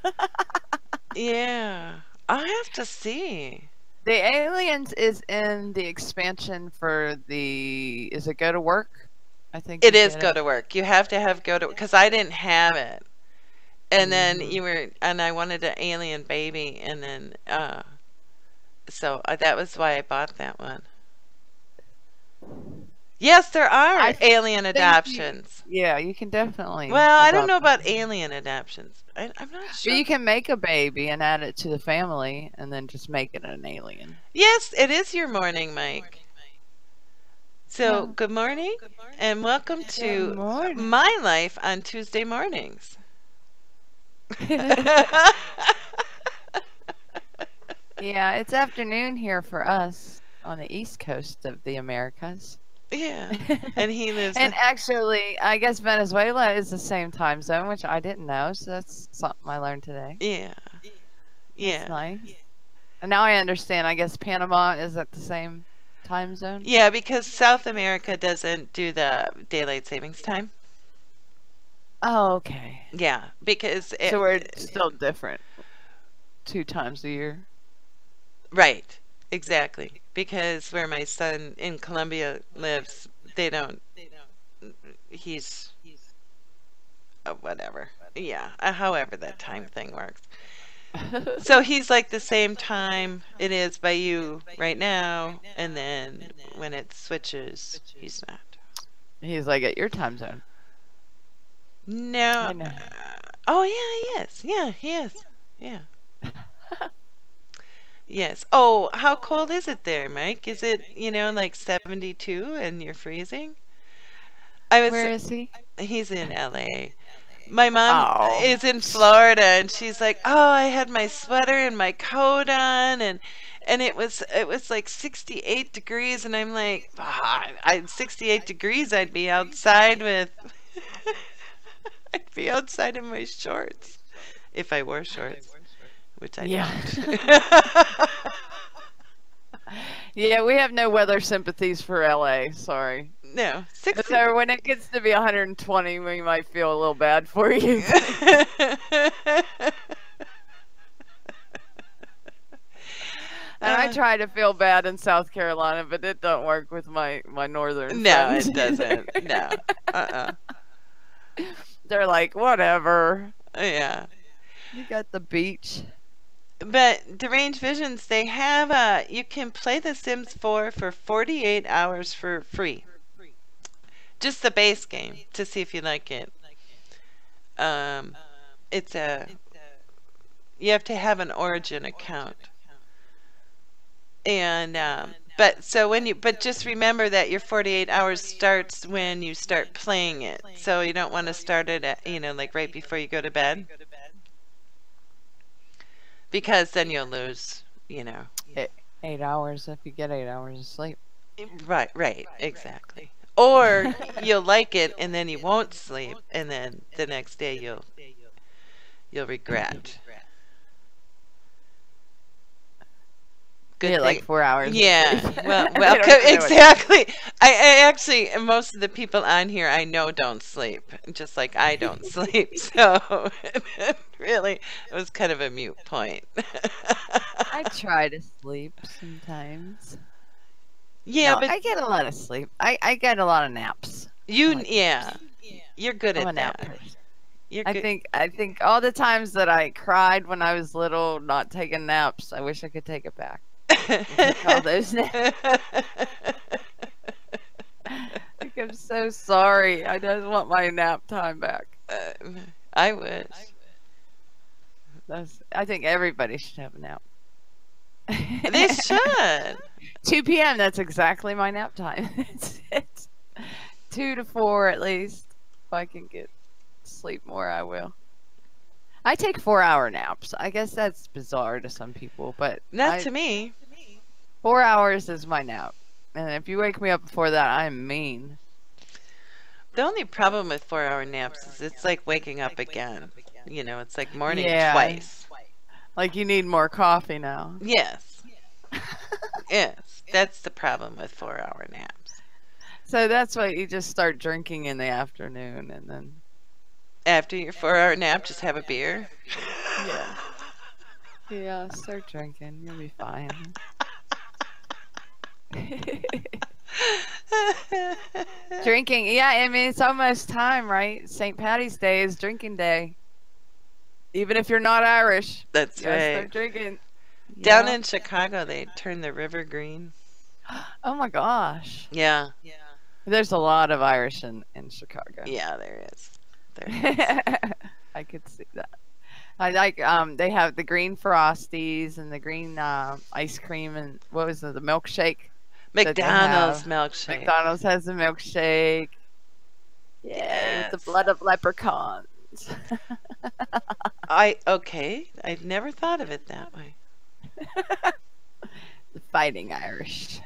A: Yeah. I have to see.
B: The aliens is in the expansion for the is it Go to Work? I think
A: It
B: you
A: is
B: get
A: go
B: it.
A: to work. You have to have go to because I didn't have it. And then
B: Mhm.
A: I wanted an alien baby, and then so that was why I bought that one. Yes, there are
B: I
A: alien
B: think you
A: adoptions.
B: yeah, you can definitely
A: Well, I don't
B: adopt
A: know
B: them.
A: about alien adoptions. I'm not
B: But
A: sure.
B: you can make a baby and add it to the family and then just make it an alien.
A: Yes, it is your morning, Mike. So,
B: Oh,
A: good morning and welcome
B: good
A: to
B: morning.
A: my life on Tuesday mornings.
B: Yeah, it's afternoon here for us on the east coast of the Americas.
A: Yeah, and he lives
B: And actually, I guess Venezuela is the same time zone, which I didn't know, so that's something I learned today.
A: yeah,
B: That's
A: yeah.
B: nice. And now I understand. I guess Panama is at the same time zone.
A: Yeah, because South America doesn't do the daylight savings time.
B: Oh, okay.
A: Yeah, because
B: So we're still different 2 times a year.
A: right, exactly. Because where my son in Colombia lives, they don't. He's whatever. Yeah, however that time thing works. So he's like the same time it is by you right now, and then when it switches, he's not.
B: He's like at your time zone.
A: No.
B: I know.
A: Oh yeah, he is. Yeah, he is. Yeah. Yes. Oh, how cold is it there, Mike? Is it, like 72 and you're freezing? I was
B: Where is he?
A: He's in LA. My mom
B: Oh.
A: is in Florida and she's like, "Oh, I had my sweater and my coat on and it was like 68 degrees and I'm like, I 68 degrees I'd be outside with I'd be outside in my shorts if I wore shorts, which I
B: Yeah.
A: don't."
B: Yeah, we have no weather sympathies for LA. Sorry.
A: No, 60.
B: So when it gets to be 120, we might feel a little bad for you. And I try to feel bad in South Carolina, but it don't work with my northern
A: No,
B: friends.
A: it doesn't. No. Uh-uh.
B: They're like, whatever.
A: Yeah.
B: You got the beach.
A: But Deranged Visions, they have you can play The Sims 4 for 48 hours for free. Just the base game to see if you like it. It's you have to have an Origin account. And but just remember that your 48 hours starts when you start playing it. So you don't want to start it at, like right before you go to bed. Because then you'll lose,
B: 8 hours if you get 8 hours of sleep.
A: Right, exactly. Or you'll like it and then you won't sleep and then the next day you'll regret. Good
B: Yeah,
A: thing.
B: like 4 hours. of
A: Yeah,
B: sleep.
A: well,
B: I don't know what-
A: exactly. I actually, most of the people on here I know don't sleep, just like I don't sleep. So really, it was kind of a moot point.
B: I try to sleep sometimes.
A: Yeah,
B: No,
A: but
B: I get a lot of sleep. I get a lot of naps.
A: yeah, you're good
B: I'm a
A: at
B: nap
A: that.
B: person.
A: You're
B: I
A: good.
B: think all the times that I cried when I was little, not taking naps, I wish I could take it back. Take all those naps. Like, I'm so sorry. I just want my nap time back.
A: I wish.
B: I think everybody should have a nap.
A: They should.
B: 2 p.m. That's exactly my nap time. It's 2 to 4 at least. If I can get sleep more, I will. I take 4-hour naps. I guess that's bizarre to some people, but
A: Not to me.
B: 4 hours is my nap. And if you wake me up before that, I'm mean.
A: The only problem with 4-hour naps is it's like waking up again. It's like morning
B: Yeah.
A: twice.
B: Like you need more coffee now.
A: Yes. Yes. That's the problem with 4-hour naps.
B: So that's why you just start drinking in the afternoon and then.
A: After your 4-hour nap, just have a beer.
B: Yeah. Yeah, start drinking. You'll be fine. Drinking. Yeah, I mean, it's almost time, right? St. Patty's Day is drinking day. Even if you're not Irish.
A: That's
B: You gotta
A: right.
B: start drinking.
A: Down
B: Yeah.
A: in Chicago, they turn the river green.
B: Oh my gosh.
A: Yeah.
B: There's a lot of Irish in Chicago.
A: Yeah, there is. There is.
B: I could see that. I like they have the green frosties and the green ice cream and what was it, the milkshake? that they
A: McDonald's
B: have.
A: milkshake.
B: McDonald's has a milkshake. Yeah,
A: Yes.
B: with the blood of leprechauns.
A: Okay. I've never thought of it that way.
B: The fighting Irish.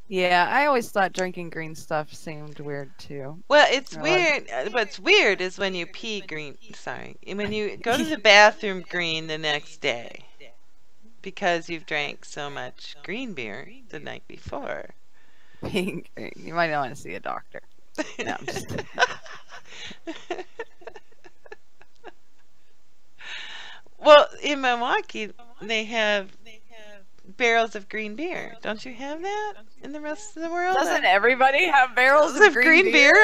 B: Yeah, I always thought drinking green stuff seemed weird too.
A: Well, it's
B: I
A: weird. What's weird is when you pee green. Sorry, when you go to the bathroom green the next day, because you've drank so much green beer the night before.
B: Being green. You might want to see a doctor. No, I'm just kidding.
A: Well, in Milwaukee, they have barrels of green beer. Don't you have that in the rest of the world?
B: Doesn't everybody have barrels
A: of green beer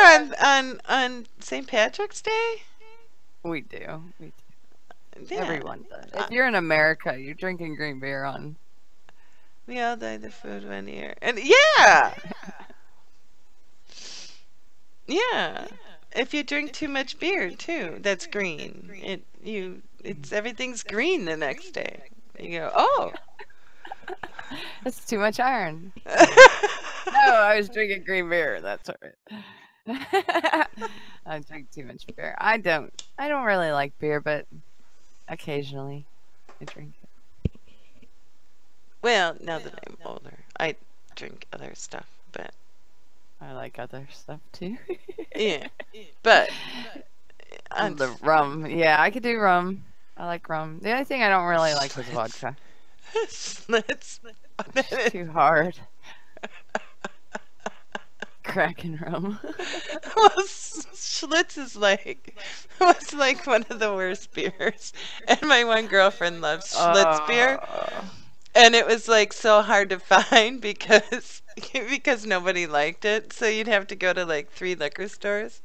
A: on St. Patrick's Day?
B: We do. We do.
A: Yeah.
B: Everyone does. If you're in America, you're drinking green beer on.
A: We all died of food one year, and yeah. Yeah. If you drink too much beer too, that's green. Everything's green the next day. You go, oh.
B: That's too much iron. No, I was drinking green beer. That's all right. I drink too much beer. I don't really like beer, but occasionally I drink it.
A: Well, now that I'm older, I drink other stuff, but
B: I like other stuff too.
A: yeah. But
B: The rum. Yeah, I could do rum. I like rum. The only thing I don't really like is vodka.
A: Schlitz.
B: It's too hard. Cracking rum.
A: Well, Schlitz is was like one of the worst beers, and my one girlfriend loves Schlitz beer, and it was like so hard to find because nobody liked it, so you'd have to go to like 3 liquor stores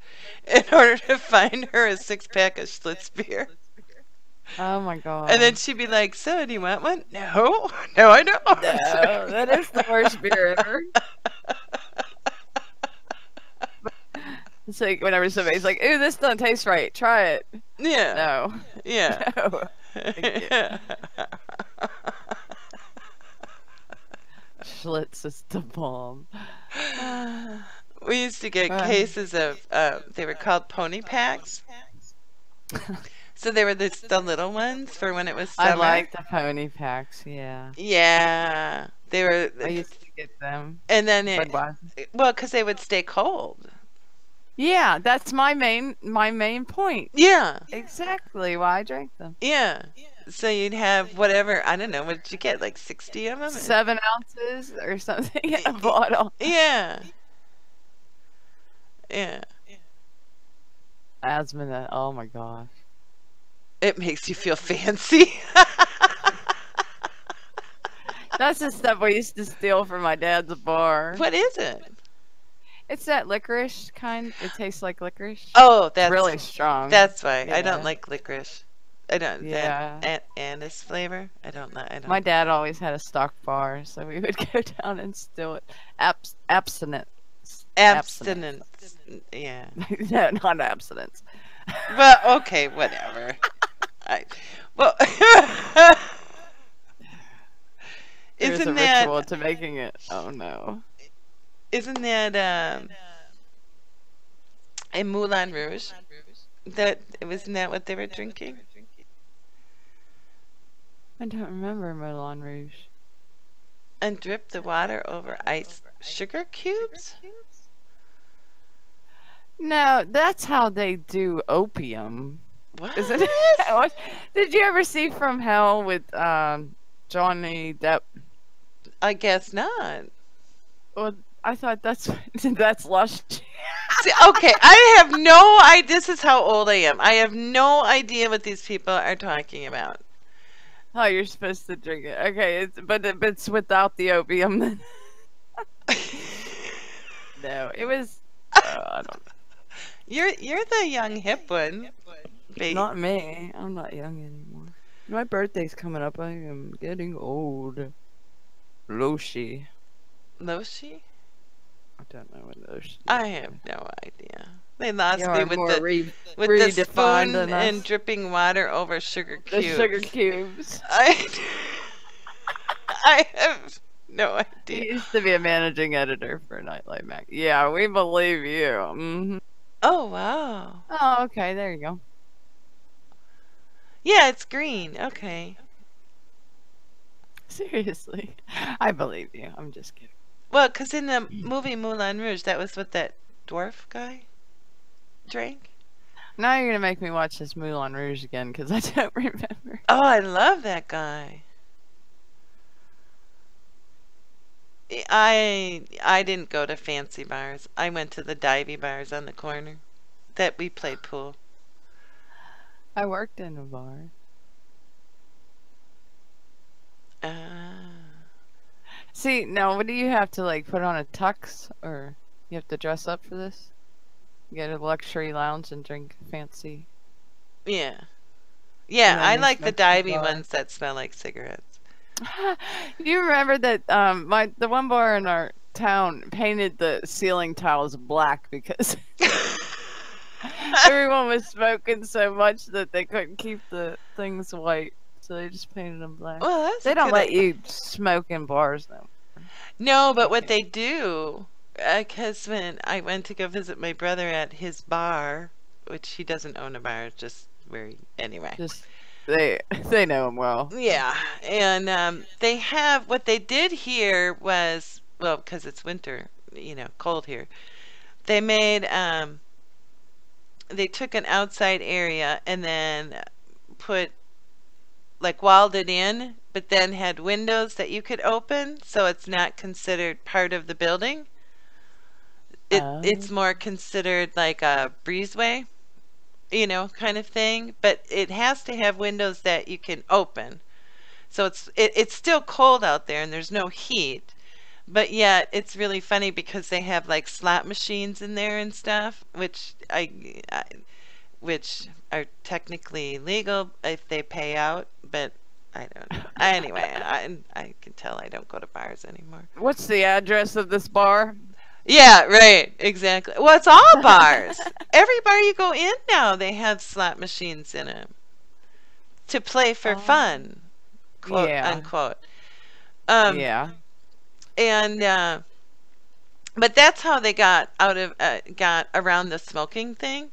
A: in order to find her a 6-pack of Schlitz beer.
B: Oh my god.
A: And then she'd be like, "So, do you want one?" No, no, I don't.
B: No, that is the worst beer ever. It's like whenever somebody's like, "Ooh, this doesn't taste right. Try it."
A: Yeah.
B: No.
A: Yeah.
B: No. Thank you. Schlitz is the bomb.
A: We used to get cases of, they were called pony packs. So they were the little ones for when it was summer.
B: I like the pony packs, yeah.
A: Yeah. They were.
B: I used to get them.
A: And then
B: Budweiser.
A: because they would stay cold.
B: Yeah, that's my main point.
A: Yeah.
B: Exactly why I drank them.
A: Yeah. So you'd have whatever, I don't know, what did you get, like 60 of them?
B: 7 ounces or something in a bottle.
A: Yeah. Yeah.
B: Asthma, oh my gosh.
A: It makes you feel fancy.
B: That's the stuff we used to steal from my dad's bar.
A: What is it?
B: It's that licorice kind. It tastes like licorice.
A: Oh, that's
B: really strong.
A: That's why. I
B: Yeah.
A: don't like licorice. I don't.
B: Yeah.
A: That anise flavor. I don't know. I don't.
B: My dad always had a stock bar, so we would go down and steal it. Abstinence.
A: Abstinence. Yeah.
B: No, not abstinence.
A: Well, okay, whatever. Well,
B: There's
A: isn't
B: a
A: that
B: ritual to making it. Oh no.
A: isn't that in Moulin Rouge? Wasn't that what they were drinking?
B: I don't remember Moulin Rouge.
A: And drip the water over ice sugar cubes?
B: No, that's how they do opium.
A: What?
B: Isn't it? Did you ever see From Hell with Johnny Depp?
A: I guess not.
B: Well, I thought that's Lush.
A: See, okay, I have no idea. This is how old I am. I have no idea what these people are talking about.
B: Oh, you're supposed to drink it. Okay, but it's without the opium. Then. No, it was. I don't know.
A: You're the young hip one.
B: Not me. I'm not young anymore. My birthday's coming up. I am getting old. Loshi.
A: Loshi?
B: I don't know what Loshi is.
A: I have no idea. They lost
B: You
A: me
B: are
A: with
B: more
A: the
B: redefined
A: spoon
B: than us.
A: and dripping water over sugar
B: The
A: cubes.
B: sugar cubes.
A: I have no
B: He
A: idea.
B: used to be a managing editor for Nightlight Mag. Yeah, we believe you. Mm-hmm.
A: Oh, wow.
B: Oh, okay. There you go.
A: Yeah, it's green. Okay.
B: Seriously, I believe you. I'm just kidding.
A: Well, because in the movie Moulin Rouge, that was what that dwarf guy drank.
B: Now you're gonna make me watch this Moulin Rouge again because I don't remember.
A: Oh, I love that guy. I didn't go to fancy bars. I went to the divey bars on the corner that we played pool.
B: I worked in a bar. See, now what do you have to like put on a tux or you have to dress up for this? Get a luxury lounge and drink fancy.
A: Yeah. Yeah,
B: And then
A: I
B: they
A: like the
B: smoke
A: divey
B: cigar.
A: ones that smell like cigarettes.
B: You remember that the one bar in our town painted the ceiling tiles black because everyone was smoking so much that they couldn't keep the things white. so they just painted them black.
A: Well, that's
B: They
A: a
B: don't
A: good
B: let you smoke in bars, though.
A: No, but
B: You
A: what
B: can't.
A: they do, because when I went to go visit my brother at his bar, which he doesn't own a bar, it's just where he, anyway.
B: Just they know him well.
A: Yeah, and they have what they did here was, well, because it's winter, cold here. They made they took an outside area and then put like walled it in, but then had windows that you could open, so it's not considered part of the building. It's
B: Oh.
A: more considered like a breezeway, kind of thing, but it has to have windows that you can open. So it's still cold out there and there's no heat, but yet it's really funny because they have like slot machines in there and stuff, which are technically legal if they pay out, but I don't know. Anyway, I can tell I don't go to bars anymore.
B: What's the address of this bar?
A: Yeah, right, exactly. Well, it's all bars. Every bar you go in now, they have slot machines in them to play for
B: Oh.
A: fun, quote
B: Yeah.
A: unquote. Um,
B: Yeah.
A: and but that's how they got got around the smoking thing.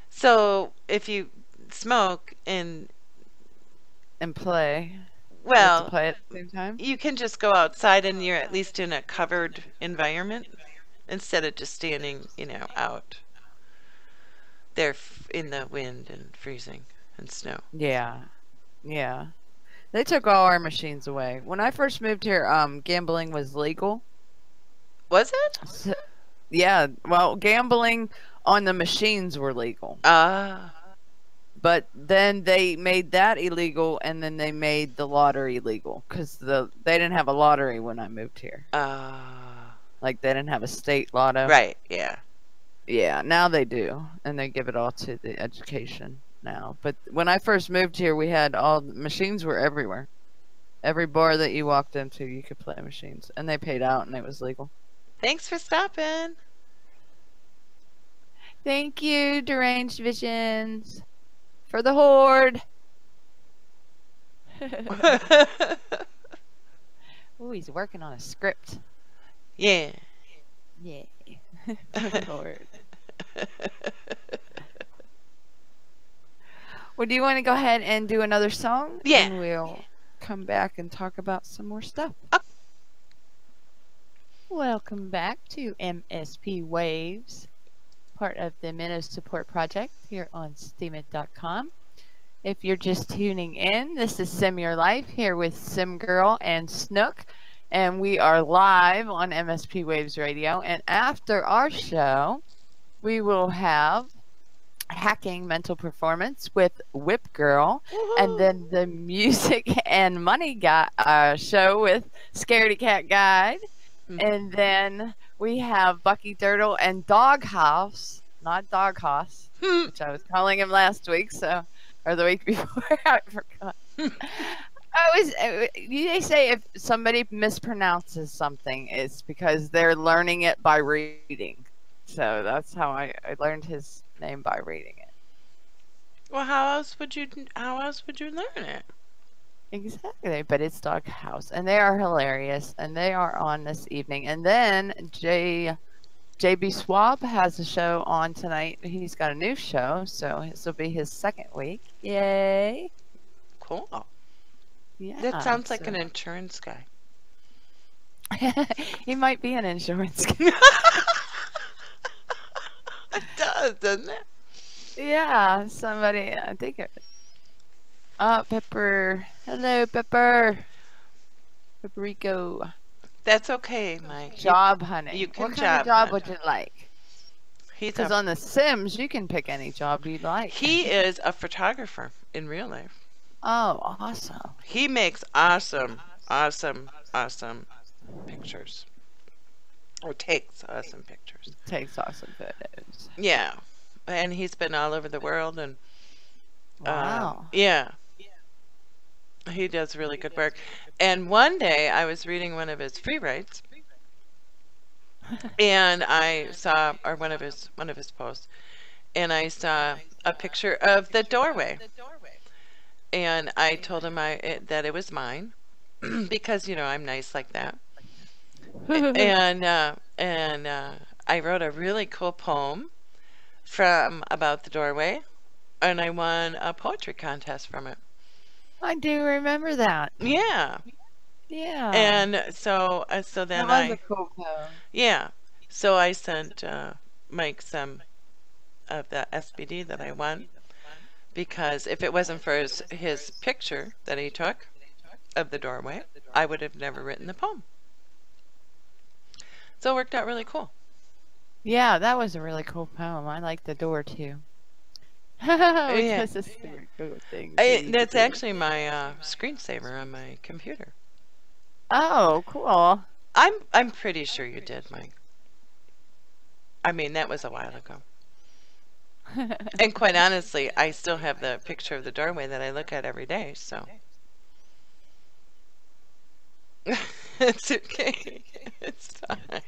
A: So if you smoke
B: And play. You have to
A: well,
B: play at the same time.
A: you can just go outside and you're at least in a covered environment instead of just standing, out there in the wind and freezing and snow.
B: Yeah. Yeah. They took all our machines away. When I first moved here, gambling was legal.
A: Was it?
B: So, yeah, well, gambling on the machines were legal.
A: Ah,
B: But then they made that illegal, and then they made the lottery legal because they didn't have a lottery when I moved here. Like they didn't have a state lotto.
A: right, yeah.
B: Yeah, now they do, and they give it all to the education now. But when I first moved here, we had all the machines were everywhere. Every bar that you walked into, you could play machines, and they paid out, and it was legal.
A: Thanks for stopping.
B: Thank you, Deranged Visions, for the horde. Oh, he's working on a script.
A: Yeah.
B: Yeah. For the horde. Well, do you want to go ahead and do another song?
A: Yeah.
B: And we'll come back and talk about some more stuff.
A: Okay.
B: Welcome back to MSP Waves, part of the Minnow Support Project here on Steemit.com. If you're just tuning in, this is Sim Your Life here with Sim Girl and Snook, and we are live on MSP Waves Radio. And after our show, we will have Hacking Mental Performance with Whip Girl, and then the Music and Money show with Scaredy Cat Guide. And then we have Bucky Turtle and Doghouse, not Doghouse, which I was calling him last week, or the week before. I forgot. They say if somebody mispronounces something, it's because they're learning it by reading. So that's how I learned his name, by reading it.
A: Well, how else would you learn it?
B: Exactly, but it's Doghouse, and they are hilarious, and they are on this evening. And then JB Swab has a show on tonight. He's got a new show, so this will be his second week. Yay!
A: Cool.
B: Yeah,
A: That sounds like an insurance guy.
B: he might be an insurance guy.
A: It does, doesn't it?
B: Yeah, somebody. I think it. Oh, Pepper. Hello, Pepper. Pepperico.
A: That's okay, Mike.
B: Job hunting.
A: you can
B: what kind of
A: job
B: job would you like?
A: He's
B: Because on The Sims, you can pick any job you'd like.
A: he is a photographer in real life.
B: Oh, awesome.
A: He makes awesome pictures. Or takes awesome pictures.
B: Takes awesome photos.
A: Yeah. And he's been all over the world and
B: Wow.
A: yeah. He does really good work. And one day I was reading one of his free writes and I saw one of his posts and I saw a picture of the doorway. and I told him that it was mine because I'm nice like that. And I wrote a really cool poem from about the doorway, and I won a poetry contest from it.
B: I do remember that.
A: Yeah.
B: Yeah.
A: And so then
B: that was a cool poem.
A: Yeah. So I sent Mike some of the SBD that I won, because if it wasn't for his picture that he took of the doorway, I would have never written the poem. So it worked out really cool.
B: Yeah, that was a really cool poem. I like the door too. Because it's a cool thing.
A: That's actually my screensaver on my computer.
B: Oh, cool.
A: I'm pretty sure you did, Mike. I mean, that was a while ago. And quite honestly, I still have the picture of the doorway that I look at every day, so. It's okay. It's fine.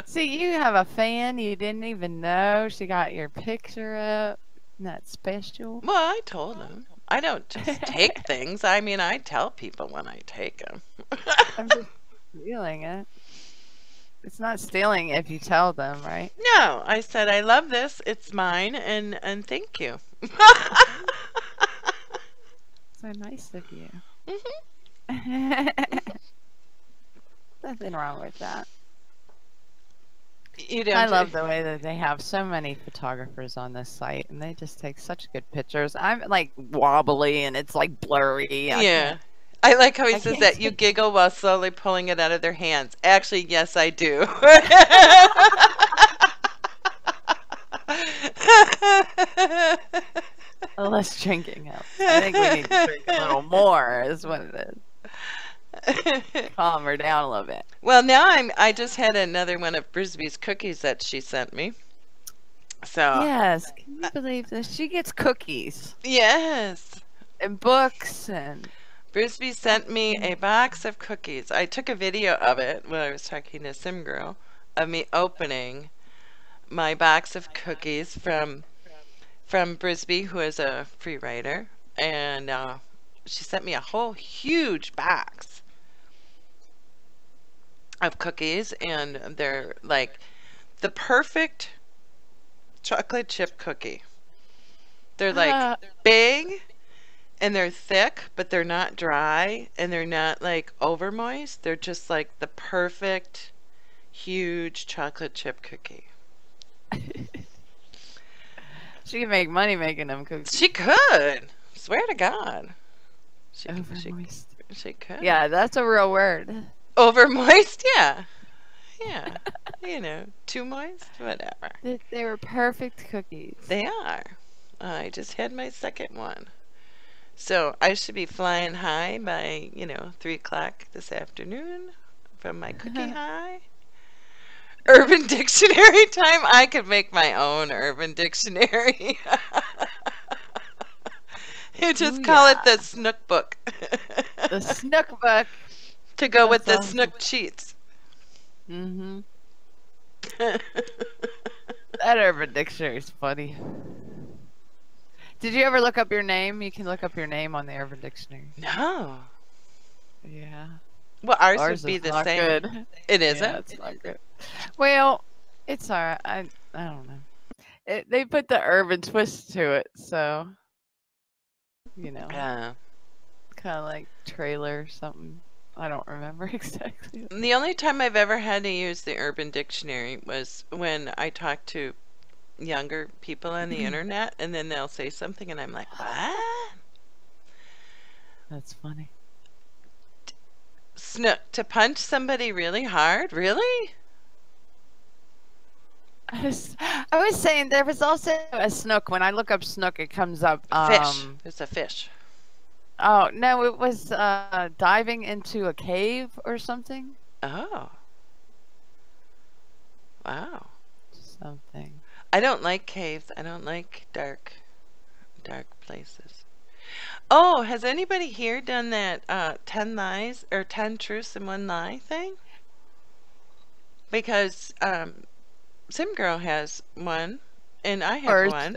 B: See, you have a fan you didn't even know. She got your picture up. Isn't that special?
A: Well, I told him. I don't just take things. I mean, I tell people when I take them.
B: I'm just stealing it. It's not stealing if you tell them, right?
A: No, I said, I love this. It's mine, and thank you.
B: So nice of you.
A: Mm-hmm.
B: Nothing wrong with that.
A: You don't
B: I love the way that they have so many photographers on this site, and they just take such good pictures. I'm like wobbly, and it's like blurry.
A: Yeah. I like how he
B: I
A: says
B: can't
A: that you giggle while slowly pulling it out of their hands. Actually, yes, I do.
B: Less drinking helps. I think we need to drink a little more, is what it is. Calm her down a little bit.
A: Well, now I just had another one of Brisby's cookies that she sent me. So
B: Yes, can you believe this? She gets cookies
A: yes,
B: and books and
A: Brisby sent me a box of cookies. I took a video of it when I was talking to Sim Girl, of me opening my box of cookies from Brisby, who is a free writer, and she sent me a whole huge box of cookies, and they're like the perfect chocolate chip cookie. They're like big and they're thick, but they're not dry, and they're not like over moist. They're just like the perfect huge chocolate chip cookie.
B: she can make money making them cookies.
A: She could. Swear to God.
B: Over moist.
A: She could.
B: Yeah, that's a real word.
A: Over moist? Yeah. Yeah. Too moist? Whatever.
B: They were perfect cookies.
A: They are. I just had my second one. So I should be flying high by, 3 o'clock this afternoon from my cookie high. Urban Dictionary time? I could make my own Urban Dictionary. You just call it the Snook Book.
B: The Snook Book.
A: To go with the
B: awesome.
A: Snook Cheats.
B: Mm-hmm. That Urban Dictionary is funny. Did you ever look up your name? You can look up your name on the Urban Dictionary.
A: No.
B: Yeah.
A: Well, ours
B: Ours
A: would be
B: is
A: the
B: not
A: same.
B: good.
A: It isn't?
B: Yeah, it's not good. Well, it's alright. I don't know. They put the urban twist to it, so
A: Yeah.
B: kind of like trailer or something. I don't remember exactly.
A: The only time I've ever had to use the Urban Dictionary was when I talked to younger people on the internet, and then they'll say something and I'm like, what?
B: That's funny.
A: Snook, to punch somebody really hard? Really?
B: I was saying there was also a snook. When I look up snook, it comes up.
A: Fish. There's a fish.
B: Oh no, it was diving into a cave or something.
A: Oh. Wow.
B: Something.
A: I don't like caves. I don't like dark places. Oh, has anybody here done that 10 lies or 10 truths and 1 lie thing? Because Sim Girl has one and I have one.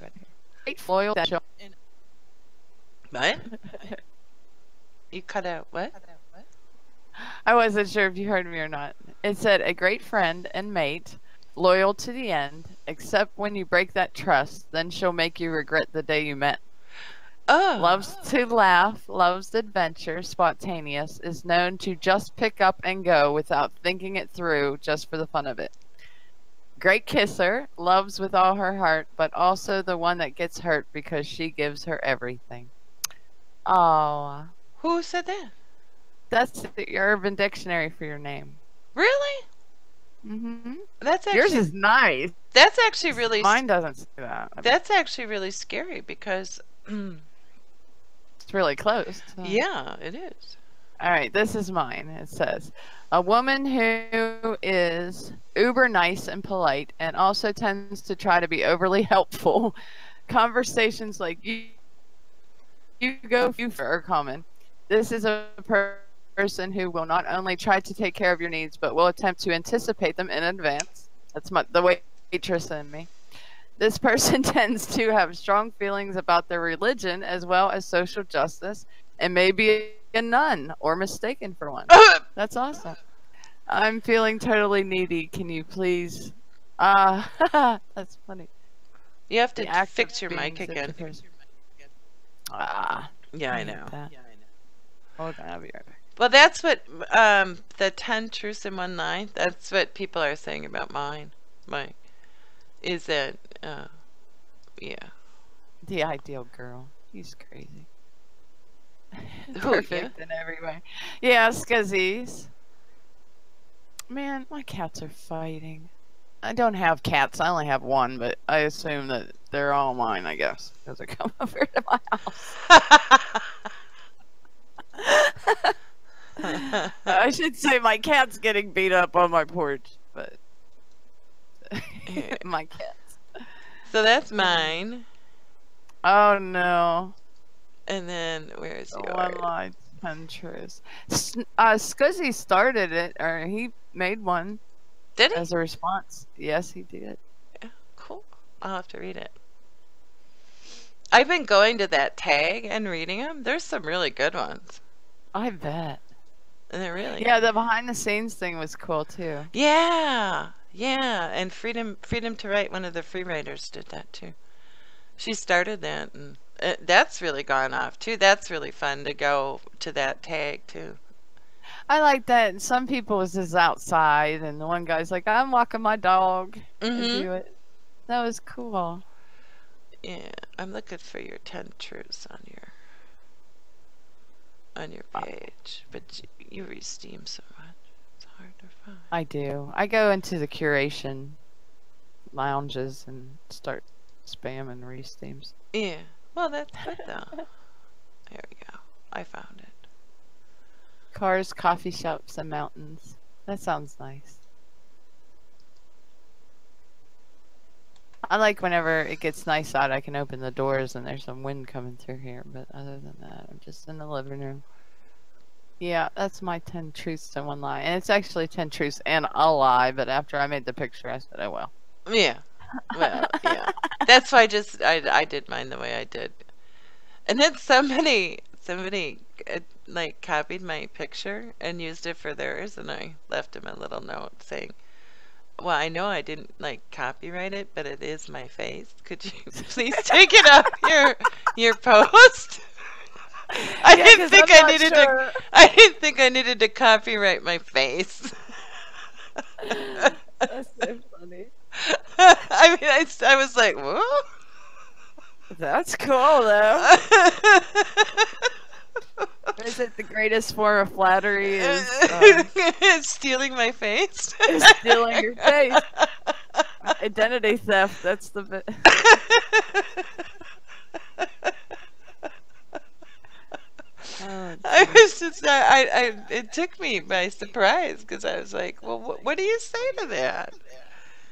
B: Loyal.
A: What? You cut out what?
B: I wasn't sure if you heard me or not. It said, a great friend and mate, loyal to the end, except when you break that trust, then she'll make you regret the day you met.
A: Oh.
B: Loves to laugh, loves adventure, spontaneous, is known to just pick up and go without thinking it through just for the fun of it. Great kisser, loves with all her heart, but also the one that gets hurt because she gives her everything. Oh,
A: Who said that?
B: that's the Urban Dictionary for your name.
A: Really?
B: Mm-hmm.
A: That's actually
B: Yours is nice.
A: that's actually really
B: Mine doesn't say that.
A: that's actually really scary because
B: It's really close. So.
A: yeah, it is.
B: All right, this is mine. It says, a woman who is uber nice and polite and also tends to try to be overly helpful. Conversations like you go you are common. This is a person who will not only try to take care of your needs, but will attempt to anticipate them in advance. That's the waitress in me. This person tends to have strong feelings about their religion as well as social justice and may be a nun or mistaken for one. That's awesome. I'm feeling totally needy. Can you please? That's funny.
A: You have to
B: The act
A: fix
B: of
A: your
B: being
A: mic
B: such a
A: again.
B: person.
A: Yeah, I
B: hate
A: know.
B: that. Hold on, I'll be right back.
A: Well, that's what the 10 truths in one line. That's what people are saying about mine. Mike is that yeah.
B: The ideal girl. He's crazy.
A: Who,
B: Perfect in every way. Yeah, Scuzzies. Man, my cats are fighting. I don't have cats. I only have one, but I assume that they're all mine, I guess, because they come over to my house. I should say my cat's getting beat up on my porch, but my cats.
A: So that's mine.
B: Oh no.
A: And then where's
B: The
A: yours?
B: one line Pinterest. Scuzzy started it, or he made one
A: Did he?
B: as a response. Yes, he did.
A: Yeah, cool. I'll have to read it. I've been going to that tag and reading them. There's some really good ones.
B: I bet.
A: And they're really
B: Yeah, the behind the scenes thing was cool too.
A: Yeah, yeah, and Freedom to Write, one of the free writers, did that too. She started that, and that's really gone off too. That's really fun to go to that tag too.
B: I like that. And some people was just outside, and the one guy's like, "I'm walking my dog." To
A: Mhm.
B: do it. That was cool.
A: Yeah, I'm looking for your 10 truths on your page, but you re-steam so much. It's hard to find.
B: I do. I go into the curation lounges and start spamming re-steams.
A: Yeah. Well, that's good though. There we go. I found it.
B: Cars, coffee shops, and mountains. That sounds nice. I like whenever it gets nice out, I can open the doors and there's some wind coming through here. But other than that, I'm just in the living room. Yeah, that's my 10 truths to one lie. And it's actually 10 truths and a lie, but after I made the picture, I said, oh well.
A: Yeah. Well, yeah. That's why I did mine the way I did. And then somebody like copied my picture and used it for theirs, and I left him a little note saying, well, I know I didn't like copyright it, but it is my face. Could you please take it off your post? I didn't think I needed to copyright my face.
B: That's so funny.
A: I mean, I was like, whoa.
B: That's cool, though. Is it the greatest form of flattery is
A: stealing my face?
B: stealing your face? Identity theft, that's the bit. Oh,
A: I was just, it took me by surprise because I was like, well, what do you say to that?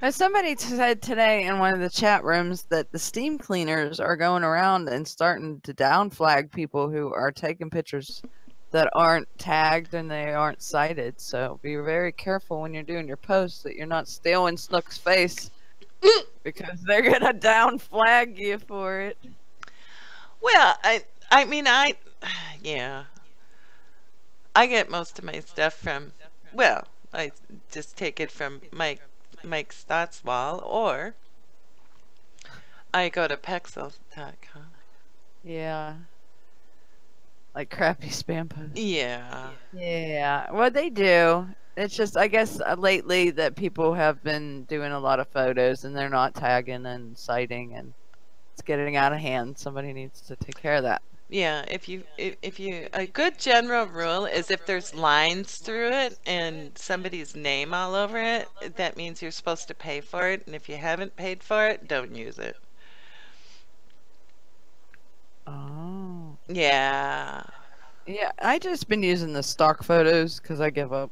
B: Now, somebody said today in one of the chat rooms that the steam cleaners are going around and starting to down flag people who are taking pictures that aren't tagged and they aren't cited. So be very careful when you're doing your posts that you're not stealing Snook's face because they're gonna down flag you for it.
A: Well, I mean, yeah, I get most of my stuff from, well, I just take it from Mike's Thoughts Wall, or I go to Pexels.com.
B: Yeah. Like crappy spam posts.
A: Yeah.
B: Yeah. Well, they do. It's just, I guess, lately that people have been doing a lot of photos and they're not tagging and citing, and it's getting out of hand. Somebody needs to take care of that.
A: Yeah, if you a good general rule is if there's lines through it and somebody's name all over it, that means you're supposed to pay for it, and if you haven't paid for it, don't use it.
B: Oh.
A: Yeah.
B: Yeah, I just been using the stock photos because I give up.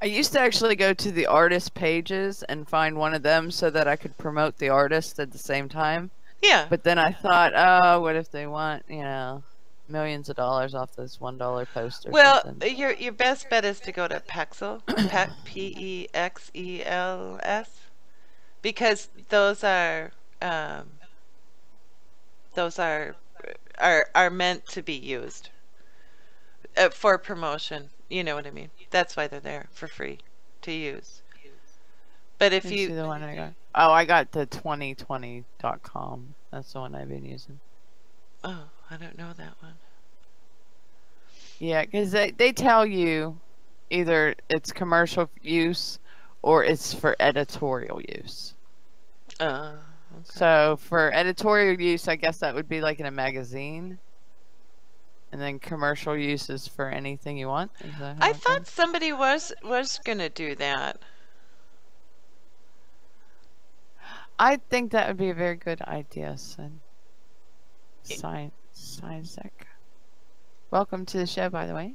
B: I used to actually go to the artist pages and find one of them so that I could promote the artist at the same time.
A: Yeah.
B: But then I thought, oh, what if they want, millions of dollars off this $1 post or
A: Well,
B: something?
A: your best bet is to go to Pexel, Pexels, because those are meant to be used for promotion. You know what I mean? That's why they're there for free to use. But if
B: Let me see
A: you,
B: the one I got. Oh, I got the 2020.com. That's the one I've been using.
A: oh, I don't know that one.
B: Yeah, because they tell you either it's commercial use or it's for editorial use.
A: Okay.
B: So for editorial use, I guess that would be like in a magazine. And then commercial use is for anything you want. Is that how
A: I
B: it
A: thought
B: goes?
A: somebody was gonna do that.
B: I think that would be a very good idea, son. Science. Welcome to the show, by the way.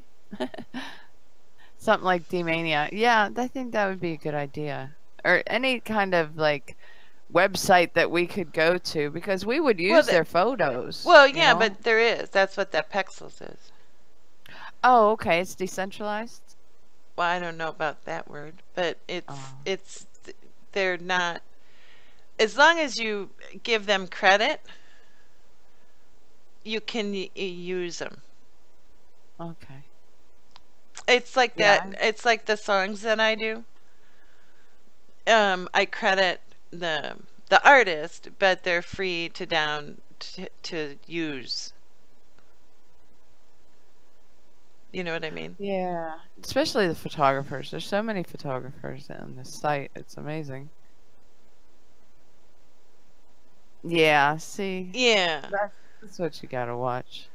B: Something like D-Mania. Yeah, I think that would be a good idea. Or any kind of like website that we could go to, because we would use their photos.
A: Well,
B: you
A: yeah,
B: know?
A: but there is. That's what that Pexels is.
B: Oh, okay. It's decentralized.
A: Well, I don't know about that word, but
B: Oh.
A: they're not. As long as you give them credit, you can use them.
B: Okay.
A: It's like
B: Yeah.
A: that. It's like the songs that I do. I credit the artist, but they're free to use. You know what I mean?
B: Yeah. Especially the photographers. There's so many photographers on this site. It's amazing. Yeah, see?
A: Yeah.
B: That's what you gotta watch.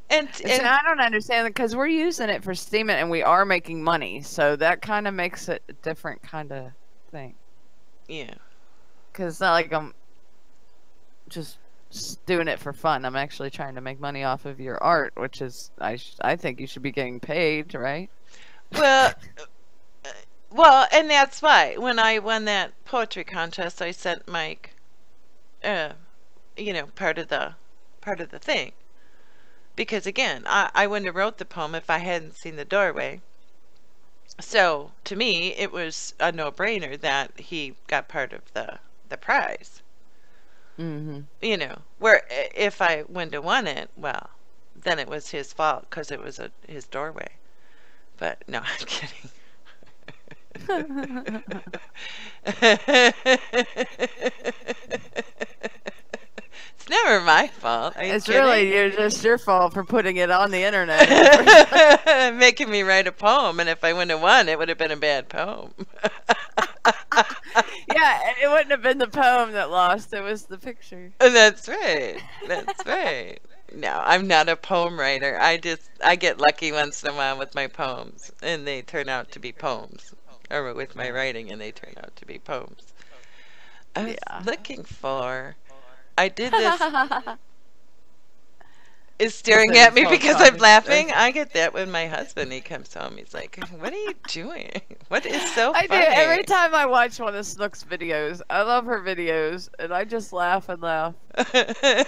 A: And
B: I don't understand it because we're using it for Steam and we are making money. So that kind of makes it a different kind of thing.
A: yeah.
B: Because it's not like I'm just doing it for fun. I'm actually trying to make money off of your art, which is, I think you should be getting paid, right?
A: Well, well, and that's why when I won that poetry contest, I sent Mike, part of the thing, because again, I wouldn't have wrote the poem if I hadn't seen the doorway. So to me, it was a no-brainer that he got part of the prize.
B: Mm-hmm.
A: Where if I wouldn't have won it, well, then it was his fault because it was his doorway. But no, I'm kidding. It's never my fault. Are you
B: It's
A: kidding?
B: really just your fault for putting it on the internet.
A: Making me write a poem, and if I wouldn't have won, it would have been a bad poem.
B: Yeah, and it wouldn't have been the poem that lost. It was the picture.
A: That's right. That's right. No, I'm not a poem writer. I get lucky once in a while with my poems, and they turn out to be poems, or with my writing, and they turn out to be poems. I was looking for. I did this. Is staring at me because I'm laughing. I get that when my husband, he comes home, he's like, "What are you doing? What is so funny?"
B: I do every time I watch one of Snook's videos. I love her videos, and I just laugh and laugh. And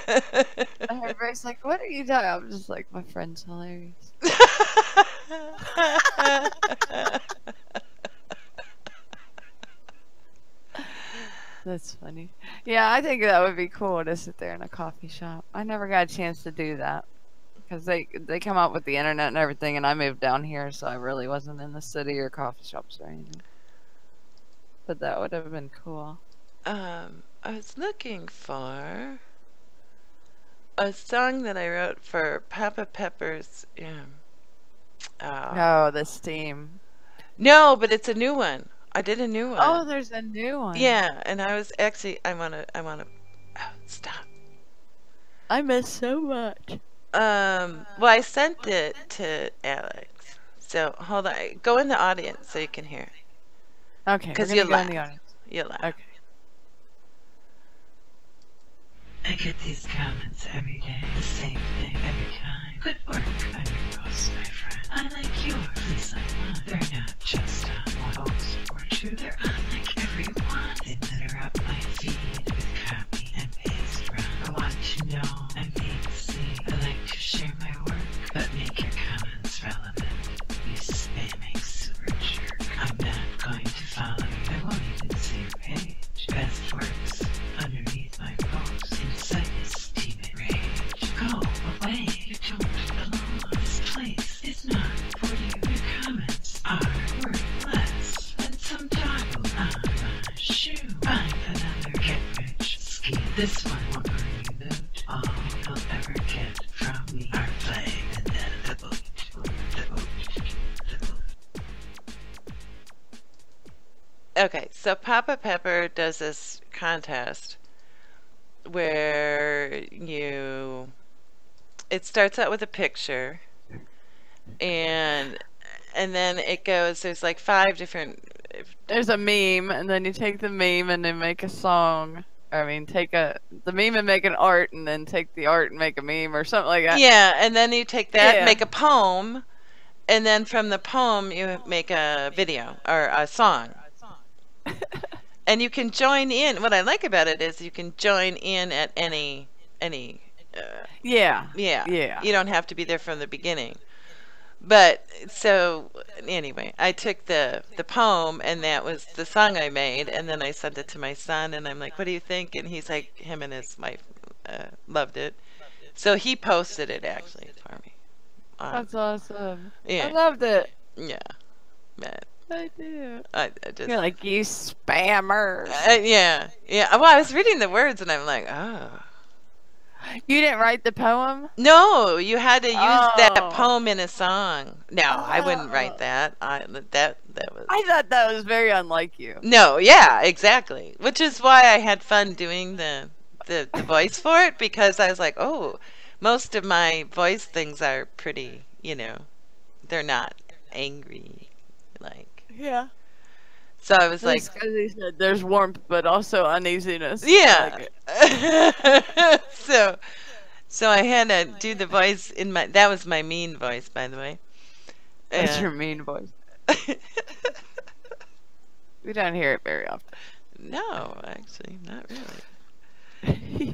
B: everybody's like, "What are you doing?" I'm just like, "My friend's hilarious." That's funny. Yeah, I think that would be cool to sit there in a coffee shop. I never got a chance to do that because they come out with the internet and everything, and I moved down here, so I really wasn't in the city or coffee shops or anything. But that would have been cool.
A: I was looking for a song that I wrote for Papa Peppers. Yeah.
B: Oh, the Steam.
A: No, but it's a new one. I did a new one.
B: Oh, there's a new one.
A: Yeah, and I was actually I wanna stop.
B: I miss so much.
A: Well, I sent it to Alex. So hold on, go in the audience so you can hear it.
B: Okay,
A: Because
B: we're
A: you
B: gonna go
A: laugh.
B: in the audience.
A: You laugh.
B: Okay.
D: I get these comments every day, the same thing every time. Good work on your post, my friend. I like yours, please like mine. They're not just on one post or two, they're on like every one. They litter up my feed with copy and paste run. I want to know, I need to see. I like to share my work, but make your comments relevant. You spamming super jerk. I'm not going to follow you. I won't even see your page. Best works underneath my post. Inside is steaming rage. Go away. You don't belong. This place is not for you. Your comments are worthless. And some toggle on my shoe. Find another get rich scheme. This one won't earn you loot. All you'll ever get from me are play and then the boot. The boot. The boot.
A: Okay, so Papa Pepper does this contest where it starts out with a picture and then it goes, there's like 5 different,
B: There's a meme, and then you take the meme and then make a song. I mean, take the meme and make an art, and then take the art and make a meme or something like that.
A: yeah, and then you take that,
B: Yeah.
A: make a poem, and then from the poem you make a video or a song. And you can join in. What I like about it is you can join in at any
B: Yeah.
A: yeah.
B: Yeah.
A: You don't have to be there from the beginning. But so anyway, I took the poem and that was the song I made, and then I sent it to my son and I'm like, "What do you think?" And he's like, him and his wife loved it. So he posted it actually for me.
B: That's awesome.
A: Yeah.
B: I loved it.
A: Yeah. But
B: I do.
A: I just
B: You're like, you spammers.
A: yeah. Yeah. Well, I was reading the words and I'm like, "Oh.
B: You didn't write the poem?
A: No, you had to use that
B: Oh.
A: poem in a song." No, I wouldn't write that. That was
B: I thought that was very unlike you.
A: No, yeah, exactly. Which is why I had fun doing the voice for it, because I was like, oh, most of my voice things are pretty, they're not angry, like.
B: Yeah.
A: So I was like,
B: Because he said there's warmth, but also uneasiness. I
A: yeah.
B: like it.
A: So I had to do the voice that was my mean voice, by the way.
B: That's
A: And-
B: your mean voice. We don't hear it very often.
A: No, actually, not really.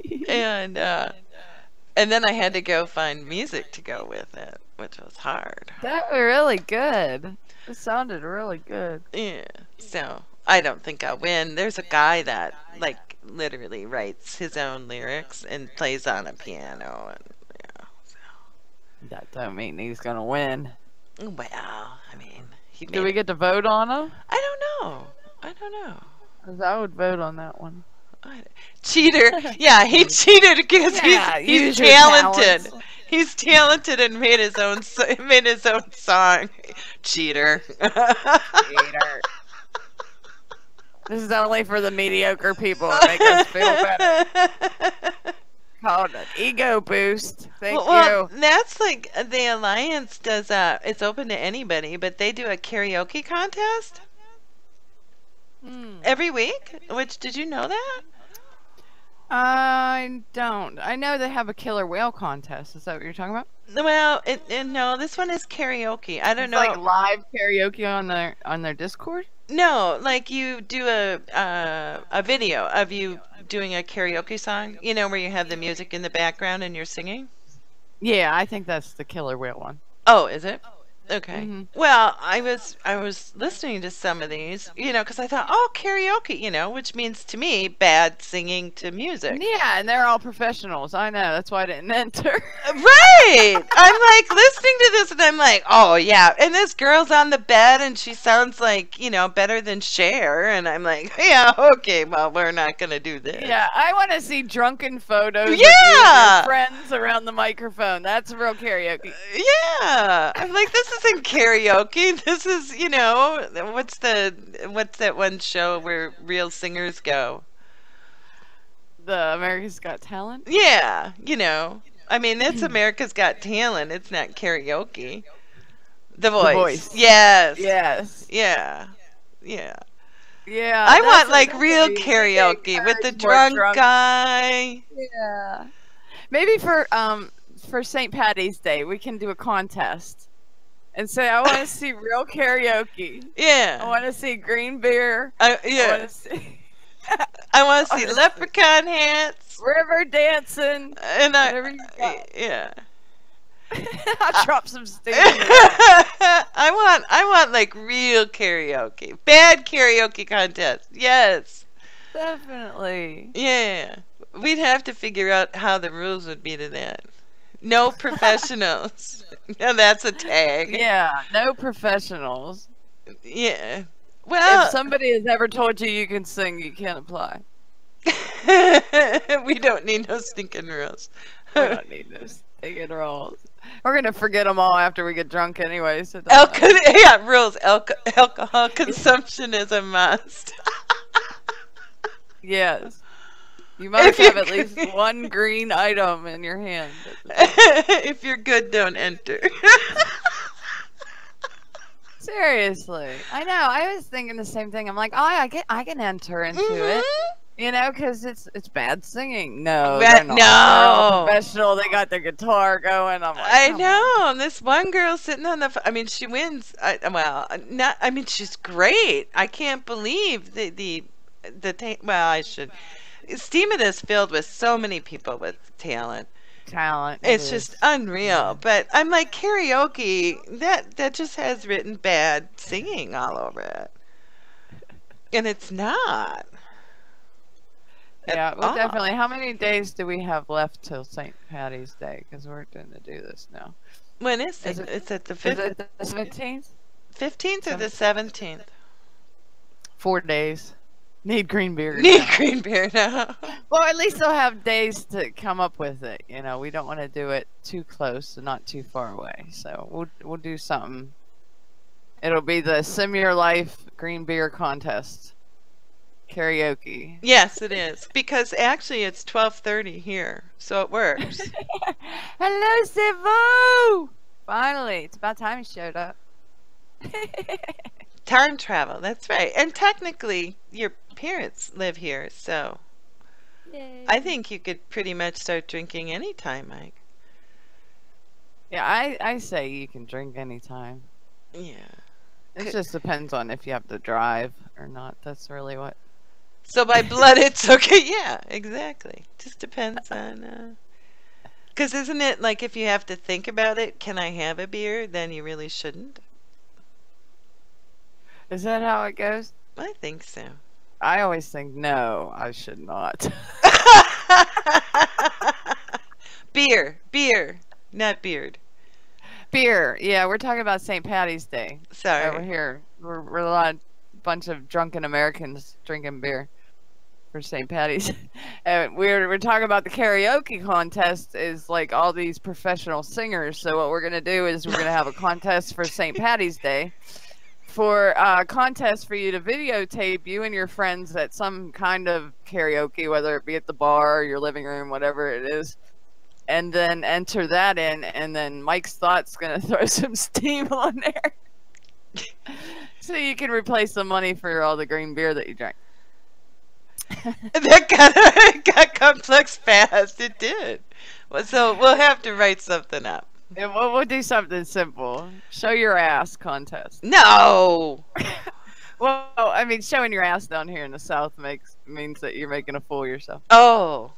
A: And then I had to go find music to go with it, which was hard.
B: That was really good. It sounded really good.
A: Yeah. So I don't think I'll win. There's a guy that like literally writes his own lyrics and plays on a piano, and
B: That don't mean he's gonna win.
A: well, I mean, he made
B: Do we
A: it.
B: get to vote on him?
A: I don't know.
B: 'Cause I would vote on that one.
A: Cheater. Yeah, he cheated because
B: Yeah,
A: he's
B: use your
A: talented.
B: talents.
A: He's talented and made his own song. Cheater.
B: This is only for the mediocre people to make us feel better. Called an ego boost. Thank
A: Well,
B: you.
A: that's like the Alliance does. It's open to anybody, but they do a karaoke contest every week. Which, did you know that?
B: I don't. I know they have a killer whale contest. Is that what you're talking about?
A: Well, no, this one is karaoke. I don't
B: It's
A: know.
B: like live karaoke on their Discord.
A: No, like you do a video of you doing a karaoke song. You know, where you have the music in the background and you're singing.
B: Yeah, I think that's the killer whale one.
A: Oh, is it? Okay.
B: Mhm.
A: Well, I was listening to some of these, because I thought, oh, karaoke, which means to me bad singing to music.
B: Yeah, and they're all professionals. I know. That's why I didn't enter.
A: Right. I'm like listening to this and I'm like, oh yeah. And this girl's on the bed and she sounds like, better than Cher. And I'm like, yeah, okay, well, we're not going to do this.
B: Yeah, I want to see drunken photos of you
A: Yeah.
B: and your friends around the microphone. That's real karaoke.
A: Yeah. I'm like, this isn't karaoke. This is, what's that one show where real singers go?
B: The America's Got Talent.
A: Yeah, I mean, it's America's Got Talent. It's not karaoke. The Voice.
B: Voice.
A: Yes.
B: Yes.
A: Yeah. Yeah.
B: Yeah.
A: I want
B: that's
A: like
B: a-
A: real
B: that's a-
A: karaoke with the
B: more
A: drunk guy.
B: Yeah. Maybe for St. Patty's Day we can do a contest. And say I want to see real karaoke. I
A: Yeah.
B: want to see green beer.
A: I
B: I want
A: yeah.
B: to see
A: I want to see
B: honestly.
A: leprechaun hats.
B: river dancing.
A: And
B: Whatever you got.
A: yeah.
B: I'll drop some steam. into that.
A: I want like real karaoke. Bad karaoke contest. Yes.
B: Definitely.
A: Yeah. We'd have to figure out how the rules would be to that. No professionals. Yeah, that's a tag.
B: Yeah, no professionals.
A: Yeah. Well,
B: If somebody has ever told you you can sing, you can't apply.
A: we don't need no stinking rules.
B: We don't need this. Take it rolls. We're gonna forget them all after we get drunk anyway. So it doesn't matter.
A: Yeah, rules. Alcohol consumption is a must.
B: Yes. You must
A: If
B: have
A: you're
B: at least one green item in your hand.
A: If you're good, don't enter.
B: Seriously, I know. I was thinking the same thing. I'm like, oh, I can enter into it, because it's bad singing. No, they're not. They're all
A: No.
B: professional. They got their guitar going. I'm like,
A: I
B: come on.
A: know. And this one girl sitting on the. I mean, she wins. Well, not. I mean, she's great. I can't believe the. Well, I should. Steamit is filled with so many people with talent.
B: Talent.
A: It's
B: it
A: just
B: is.
A: unreal. But I'm like, karaoke, that just has written bad singing all over it. And it's not. at
B: Yeah, well,
A: all.
B: definitely. How many days do we have left till St. Patty's Day? Because we're going to do this now.
A: When is
B: Is
A: it?
B: it-
A: It's at the
B: Is
A: 15th,
B: it the 17th?
A: 15th or the 17th?
B: 4 days. Need green beer.
A: Need
B: now.
A: green beer now.
B: Well, at least they'll have days to come up with it. We don't want to do it too close and not too far away. So we'll do something. It'll be the Sim Your Life Green Beer Contest karaoke.
A: Yes, it is. Because actually it's 12:30 here, so it works.
B: Hello, Sivu! Finally, it's about time you showed up.
A: Time travel, that's right. And technically, your parents live here, so I think you could pretty much start drinking anytime, Mike.
B: Yeah, I say you can drink anytime.
A: Yeah.
B: It
A: Could-
B: just depends on if you have to drive or not. That's really what.
A: So by blood, it's okay. Yeah, exactly. Just depends on. Because isn't it like if you have to think about it, can I have a beer? Then you really shouldn't.
B: Is that how it goes?
A: I think so.
B: I always think, no, I should not.
A: Beer, not beard.
B: Beer. Yeah, we're talking about St. Patty's Day over
A: Sorry.
B: here. We're a bunch of drunken Americans drinking beer for St. Patty's. And we're talking about the karaoke contest is like all these professional singers. So what we're going to do is we're going to have a contest for St. Patty's Day. For a contest for you to videotape you and your friends at some kind of karaoke, whether it be at the bar or your living room, whatever it is, and then enter that in, and then Mike's Thought's gonna throw some steam on there, so you can replace the money for all the green beer that you drank.
A: That got complex fast. It did. Well, so we'll have to write something up.
B: Yeah, we'll do something simple. Show your ass contest.
A: No.
B: Well, I mean, showing your ass down here in the South means that you're making a fool of yourself.
A: Oh.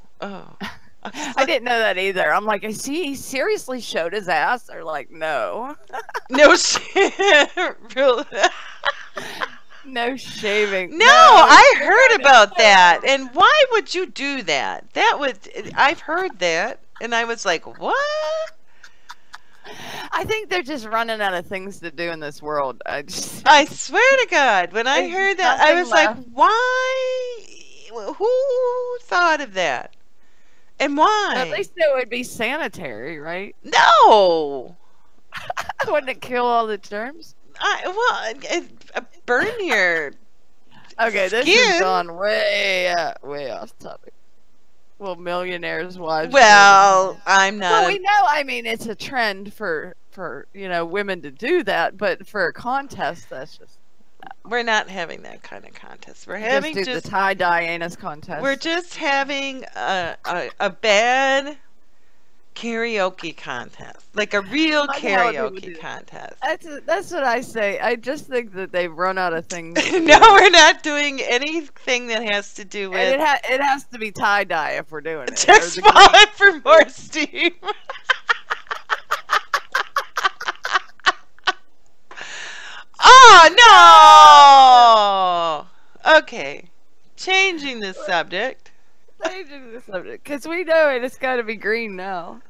B: I didn't know that either. I'm like, is he seriously showed his ass? They're like, no.
A: No shit. Real-
B: No shaving.
A: No, I
B: you're
A: heard
B: going to
A: about
B: show.
A: that. And why would you do that? That would, I've heard that. And I was like, what?
B: I think they're just running out of things to do in this world.
A: I swear to God, when I
B: There's
A: heard that, I
B: nothing
A: was like,
B: left.
A: why? Who thought of that? And why?
B: At least it would be sanitary, right?
A: No.
B: Wouldn't it kill all the germs?
A: Burn your
B: Okay, this
A: skin.
B: has gone way off topic. Well, millionaires' wives.
A: Well, I'm not.
B: Well, we know. I mean, it's a trend for women to do that, but for a contest, that's just
A: We're not having that kind of contest. We're
B: just
A: having
B: do the tie-dye anus contest.
A: We're just having a bad karaoke contest, like a real
B: Like how people
A: karaoke
B: do.
A: contest.
B: That's what I say. I just think that they've run out of things. to
A: No,
B: do.
A: we're not doing anything that has to do
B: And
A: with
B: it has to be tie-dye if we're doing it.
A: just
B: Or the
A: fall it for more steam. Oh no! Okay, changing the subject.
B: changing the subject because we know it. It's got to be green now.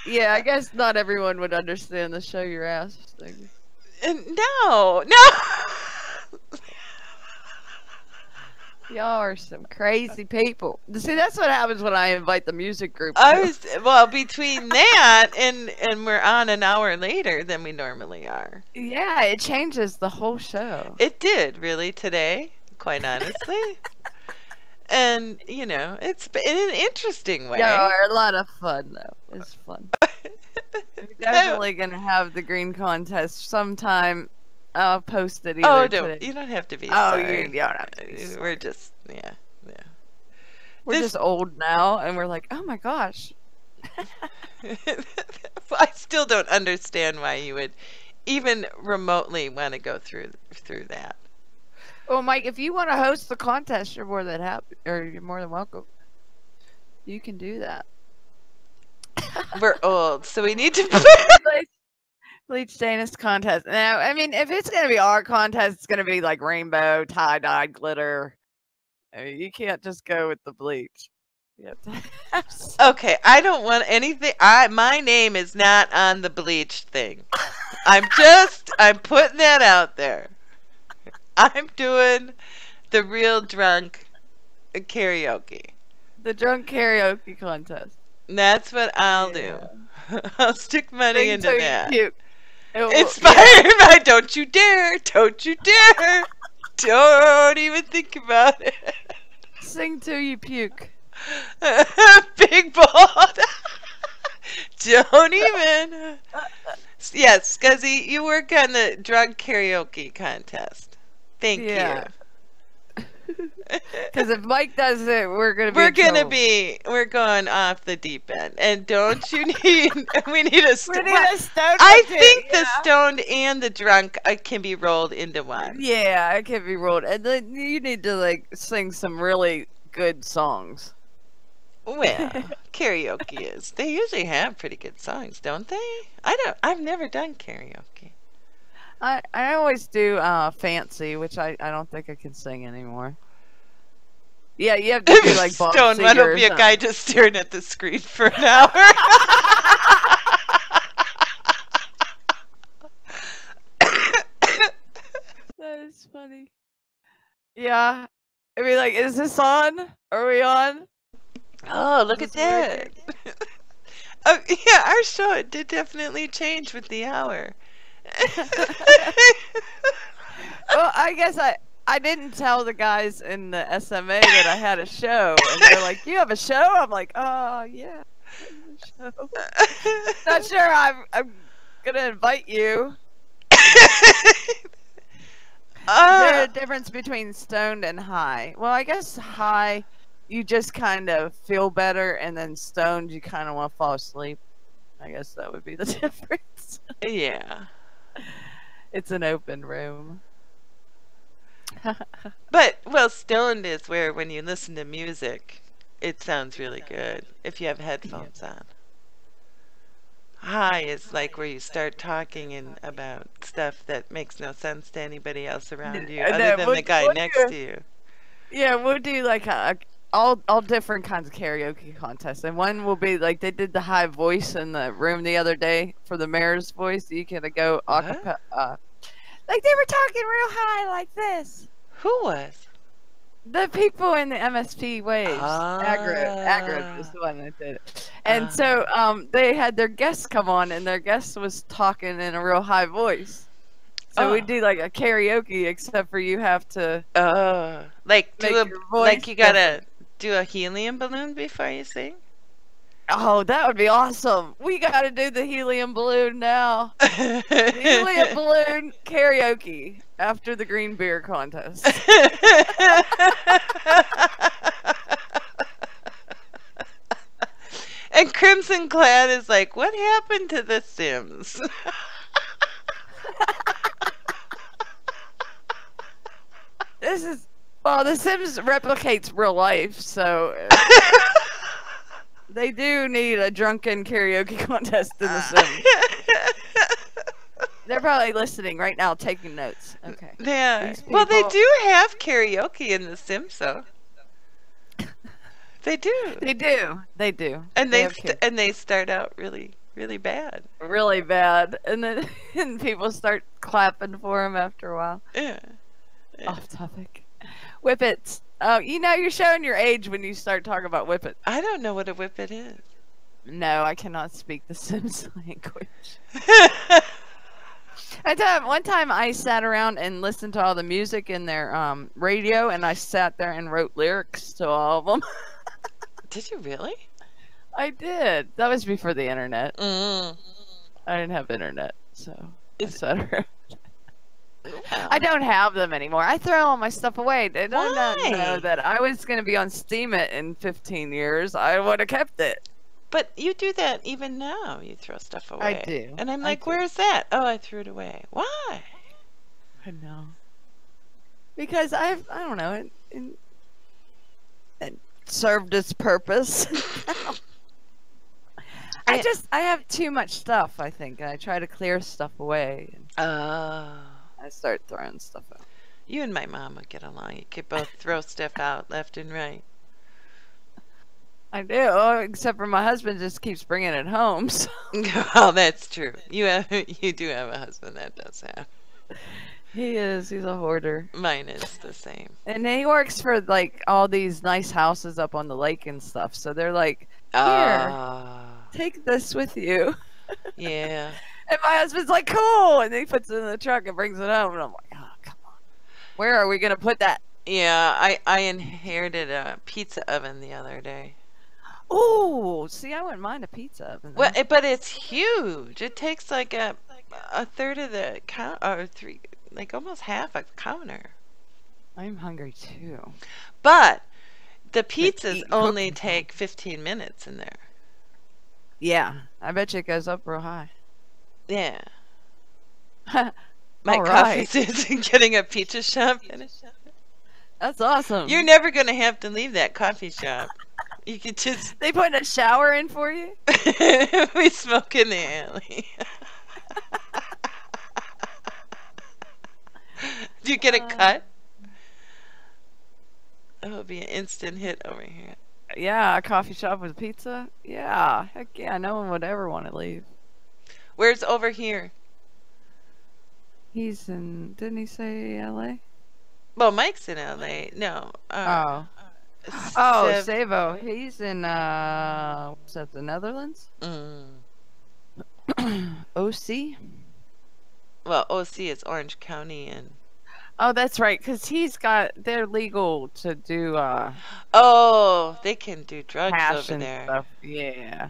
B: Yeah, I guess not everyone would understand the show your ass thing.
A: No.
B: Y'all are some crazy people. See, that's what happens when I invite the music group.
A: Between that and we're on an hour later than we normally are.
B: Yeah, it changes the whole show.
A: It did really today, quite honestly. And it's been in an interesting way.
B: Yeah, a lot of fun though. It's fun. We're definitely gonna have the green contest sometime. I'll post it.
A: Oh,
B: today.
A: you don't have to be
B: Oh,
A: sorry.
B: you don't have to be sorry.
A: We're just
B: We're
A: This-
B: just old now, and we're like, oh my gosh.
A: I still don't understand why you would even remotely want to go through that.
B: Well, Mike, if you want to host the contest, you're more than happy, or you're more than welcome. You can do that.
A: We're old, so we need to
B: Bleach Danish contest. Now, I mean, if it's gonna be our contest, it's gonna be like rainbow, tie-dye, glitter. I mean, you can't just go with the bleach. You have to have some-
A: Okay, I don't want anything. My name is not on the bleach thing. I'm putting that out there. I'm doing the real drunk karaoke.
B: the drunk karaoke contest.
A: That's what I'll do. I'll stick money
B: Sing
A: into
B: till you
A: that.
B: puke. It will-
A: Inspired by Don't You Dare, Don't You Dare. Don't even think about it.
B: Sing till you puke.
A: Big bold. Don't even. Yes, Scuzzy, you work on the drunk karaoke contest. Thank
B: Yeah.
A: you.
B: Because if Mike does it, we're gonna be.
A: We're
B: in
A: gonna
B: trouble.
A: be. We're going off the deep end, and don't you need? We need a.
B: We need a stone.
A: I
B: budget,
A: think the
B: yeah.
A: stoned and the drunk can be rolled into one.
B: Yeah, it can be rolled, and then you need to like sing some really good songs.
A: Well, karaoke is. They usually have pretty good songs, don't they? I've never done karaoke.
B: I always do fancy, which I don't think I can sing anymore. Yeah, you have to do like Bob
A: Stone
B: Seger
A: one will
B: or
A: be a
B: something.
A: guy just staring at the screen for an hour.
B: That is funny. Yeah, I mean, like, is this on? Are we on?
A: Oh, look at
B: Is this
A: that. Oh, yeah, our show did definitely change with the hour.
B: Well, I guess I didn't tell the guys in the SMA that I had a show, and they're like, "You have a show?" I'm like, "Oh yeah, I have a show." Not sure. I'm gonna invite you. Is there a difference between stoned and high? Well, I guess high, you just kind of feel better, and then stoned, you kind of want to fall asleep. I guess that would be the difference.
A: Yeah.
B: It's an open room.
A: But, well, stoned is where when you listen to music, it sounds really good if you have headphones on. High is like where you start talking about stuff that makes no sense to anybody else around you
B: I
A: other
B: know,
A: than the guy next to you.
B: Yeah, we'll do like all different kinds of karaoke contests, and one will be like they did the high voice in the room the other day for the mayor's voice. You can go
A: What?
B: acapella, like they were talking real high like this.
A: Who was?
B: The people in the MSP waves, Agrid was
A: Ah.
B: the one that did it, and so they had their guests come on, and their guest was talking in a real high voice. So we
A: Oh.
B: do like a karaoke, except for you have to
A: Oh. Like
B: make
A: do a
B: your
A: like
B: voice
A: you gotta do a helium balloon before you sing?
B: Oh, that would be awesome. We got to do the helium balloon now. The helium balloon karaoke after the green beer contest.
A: And Crimson Clad is like, what happened to the Sims?
B: This is, well, The Sims replicates real life, so they do need a drunken karaoke contest in The Sims. They're probably listening right now, taking notes. Okay.
A: Yeah.
B: These
A: Well, they
B: people-
A: do have karaoke in The Sims, though. They do.
B: They do. They do.
A: And
B: have kids.
A: they start out really, really bad.
B: Really bad, and then and people start clapping for them after a while.
A: Yeah.
B: Off topic. Whippets. Oh, you know, you're showing your age when you start talking about whippets.
A: I don't know what a whippet is.
B: No, I cannot speak the Sims language. One time I sat around and listened to all the music in their radio, and I sat there and wrote lyrics to all of them.
A: Did you really?
B: I did. That was before the internet.
A: Mm.
B: I didn't have internet, so I
A: Is-
B: sat around. I don't have them anymore. I throw all my stuff away. They don't know
A: Why?
B: that I was going to be on Steam It in 15 years. I would have kept it.
A: But you do that even now. You throw stuff away.
B: I do.
A: And I'm
B: I
A: like,
B: do.
A: where's that? Oh, I threw it away. Why?
B: I know. Because I don't know, it served its purpose. I have too much stuff, I think, and I try to clear stuff away, and
A: Oh.
B: I start throwing stuff out.
A: You and my mom would get along. You could both throw stuff out left and right.
B: I do, except for my husband just keeps bringing it home. So.
A: Well, that's true. You do have a husband that does that.
B: He's a hoarder.
A: Mine is the same.
B: And he works for, like, all these nice houses up on the lake and stuff, so they're like,
A: Ah.
B: take this with you.
A: Yeah.
B: And my husband's like, cool, and he puts it in the truck and brings it home, and I'm like, oh, come on. Where are we going to put that?
A: Yeah, I inherited a pizza oven the other day.
B: Ooh, see, I wouldn't mind a pizza oven.
A: Well, but it's huge. It takes like a third of the or three, like almost half a counter.
B: I'm hungry too.
A: But the pizzas
B: eat
A: only
B: cooking.
A: take 15 minutes in there.
B: Yeah, I bet you it goes up real high.
A: Yeah. My
B: All
A: coffee
B: right.
A: is getting a pizza shop.
B: That's awesome.
A: You're never going to have to leave that coffee shop. You could just
B: They put a shower in for you?
A: we smoke in the alley. Do you get a cut? It'll be an instant hit over here.
B: Yeah, a coffee shop with pizza? Yeah, heck yeah, no one would ever want to leave.
A: Where's over here?
B: He's in, didn't he say LA?
A: Well, Mike's in LA. No.
B: Oh,
A: Sev-
B: Savo. He's in, what's that, the Netherlands?
A: Mm.
B: OC?
A: Well, OC is Orange County and.
B: Oh, that's right, because they're legal to do,
A: Oh, they can do drugs
B: hash
A: over
B: and
A: there.
B: stuff. Yeah.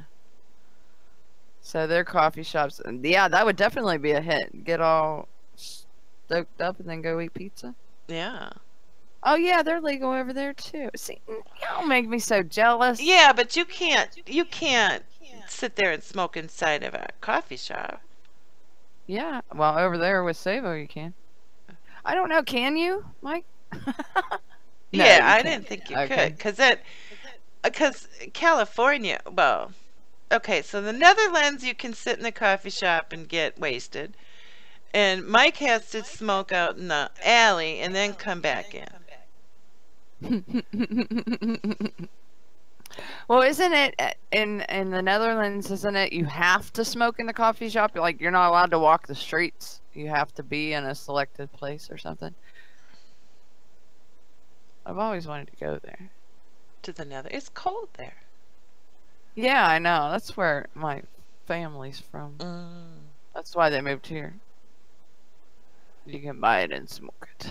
B: So their coffee shops, and yeah, that would definitely be a hit. Get all stoked up and then go eat pizza.
A: Yeah.
B: Oh yeah, they're legal over there too. See, y'all make me so jealous.
A: Yeah, but you can't sit there and smoke inside of a coffee shop.
B: Yeah. Well, over there with Savo, you can. I don't know. Can you, Mike? No,
A: Yeah,
B: you
A: I
B: can't.
A: didn't think you
B: Okay.
A: could, because California, well, okay, so the Netherlands, you can sit in the coffee shop and get wasted, and Mike has to smoke out in the alley and then come back in.
B: Well, isn't it in the Netherlands? Isn't it you have to smoke in the coffee shop? Like you're not allowed to walk the streets. You have to be in a selected place or something. I've always wanted to go there.
A: To the Nether, it's cold there.
B: Yeah, I know. That's where my family's from.
A: Mm.
B: That's why they moved here. You can buy it and smoke it.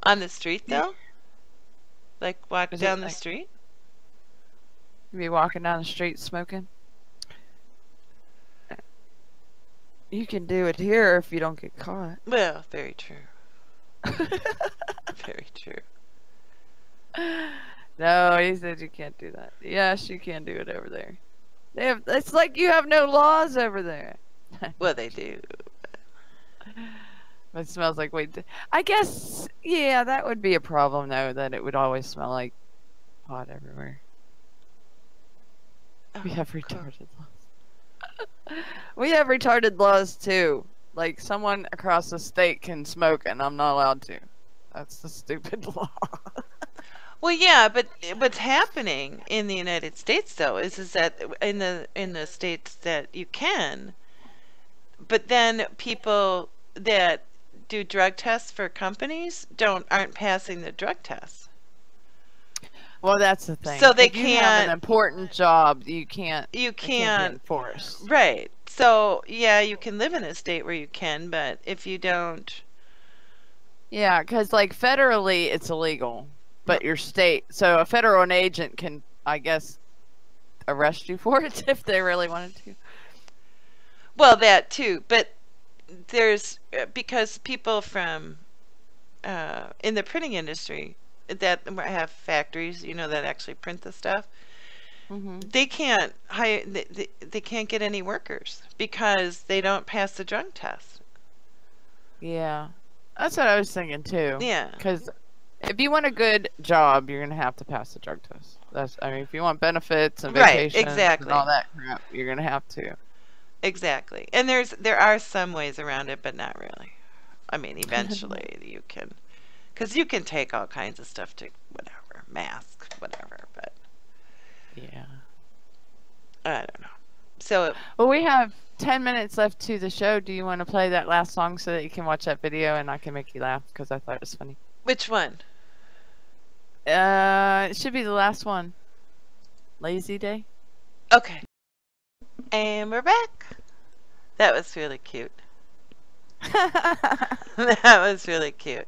A: On the street though, like walk
B: Is it
A: down the
B: like-
A: street.
B: You be walking down the street smoking. You can do it here if you don't get caught.
A: Well, very true. Very true.
B: No, he said you can't do that. Yes, you can do it over there. They have. It's like you have no laws over there.
A: Well, they do.
B: It smells like wait. I guess yeah, that would be a problem though. That it would always smell like pot everywhere. We have
A: cool.
B: retarded laws. We have retarded laws too. Like someone across the state can smoke and I'm not allowed to. That's the stupid law.
A: Well, yeah, but what's happening in the United States though is that in the states that you can, but then people that do drug tests for companies aren't passing the drug tests.
B: Well, that's the thing.
A: So they
B: if you have
A: can't-
B: an important job. You can't.
A: You
B: it can't be
A: can't,
B: enforced.
A: right? So yeah, you can live in a state where you can, but if you don't,
B: Yeah, because like federally it's illegal, but your state. So a federal agent can, I guess, arrest you for it if they really wanted to.
A: well, that too. But there's because people from in the printing industry that have factories, that actually print the stuff.
B: Mm-hmm.
A: They can't hire. They can't get any workers because they don't pass the drug test.
B: Yeah, that's what I was thinking too.
A: Yeah.
B: Because if you want a good job, you're gonna have to pass the drug test. I mean, if you want benefits and
A: Right,
B: vacations
A: exactly.
B: and all that crap, you're gonna have to.
A: Exactly. And there are some ways around it, but not really. I mean, eventually you can, because you can take all kinds of stuff to whatever, mask, whatever, but
B: Yeah.
A: I don't know. So,
B: Well, we have 10 minutes left to the show. Do you want to play that last song so that you can watch that video and I can make you laugh because I thought it was funny?
A: which one?
B: It should be the last one. Lazy Day.
A: Okay. And we're back. That was really cute. That was really cute.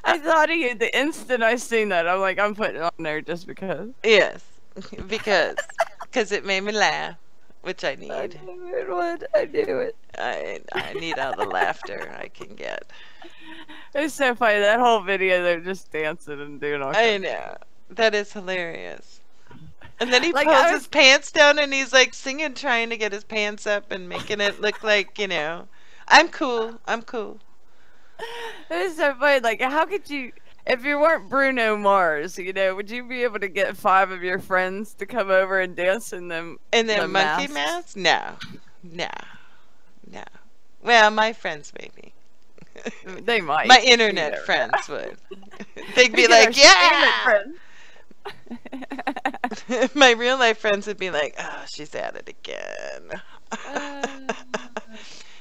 B: I thought of you the instant I seen that. I'm like, I'm putting it on there just because.
A: Yes, because it made me laugh, which I
B: I
A: need.
B: knew it would. I knew it.
A: I need all the laughter I can get.
B: It's so funny. That whole video, they're just dancing and doing all
A: I
B: kinds
A: know. That is hilarious. And then he
B: Like,
A: pulls
B: I
A: his
B: was-
A: pants down and he's like singing, trying to get his pants up and making it look like, I'm cool. I'm cool.
B: It was so funny. Like, how could you, if you weren't Bruno Mars, would you be able to get 5 of your friends to come over and dance in them?
A: And then
B: The
A: monkey
B: masks?
A: mask? No. Well, my friends maybe.
B: They might.
A: My
B: You
A: internet
B: never know.
A: friends would. They'd
B: We
A: be
B: get our
A: like, yeah.
B: streaming friends.
A: My real life friends would be like, oh, she's at it again.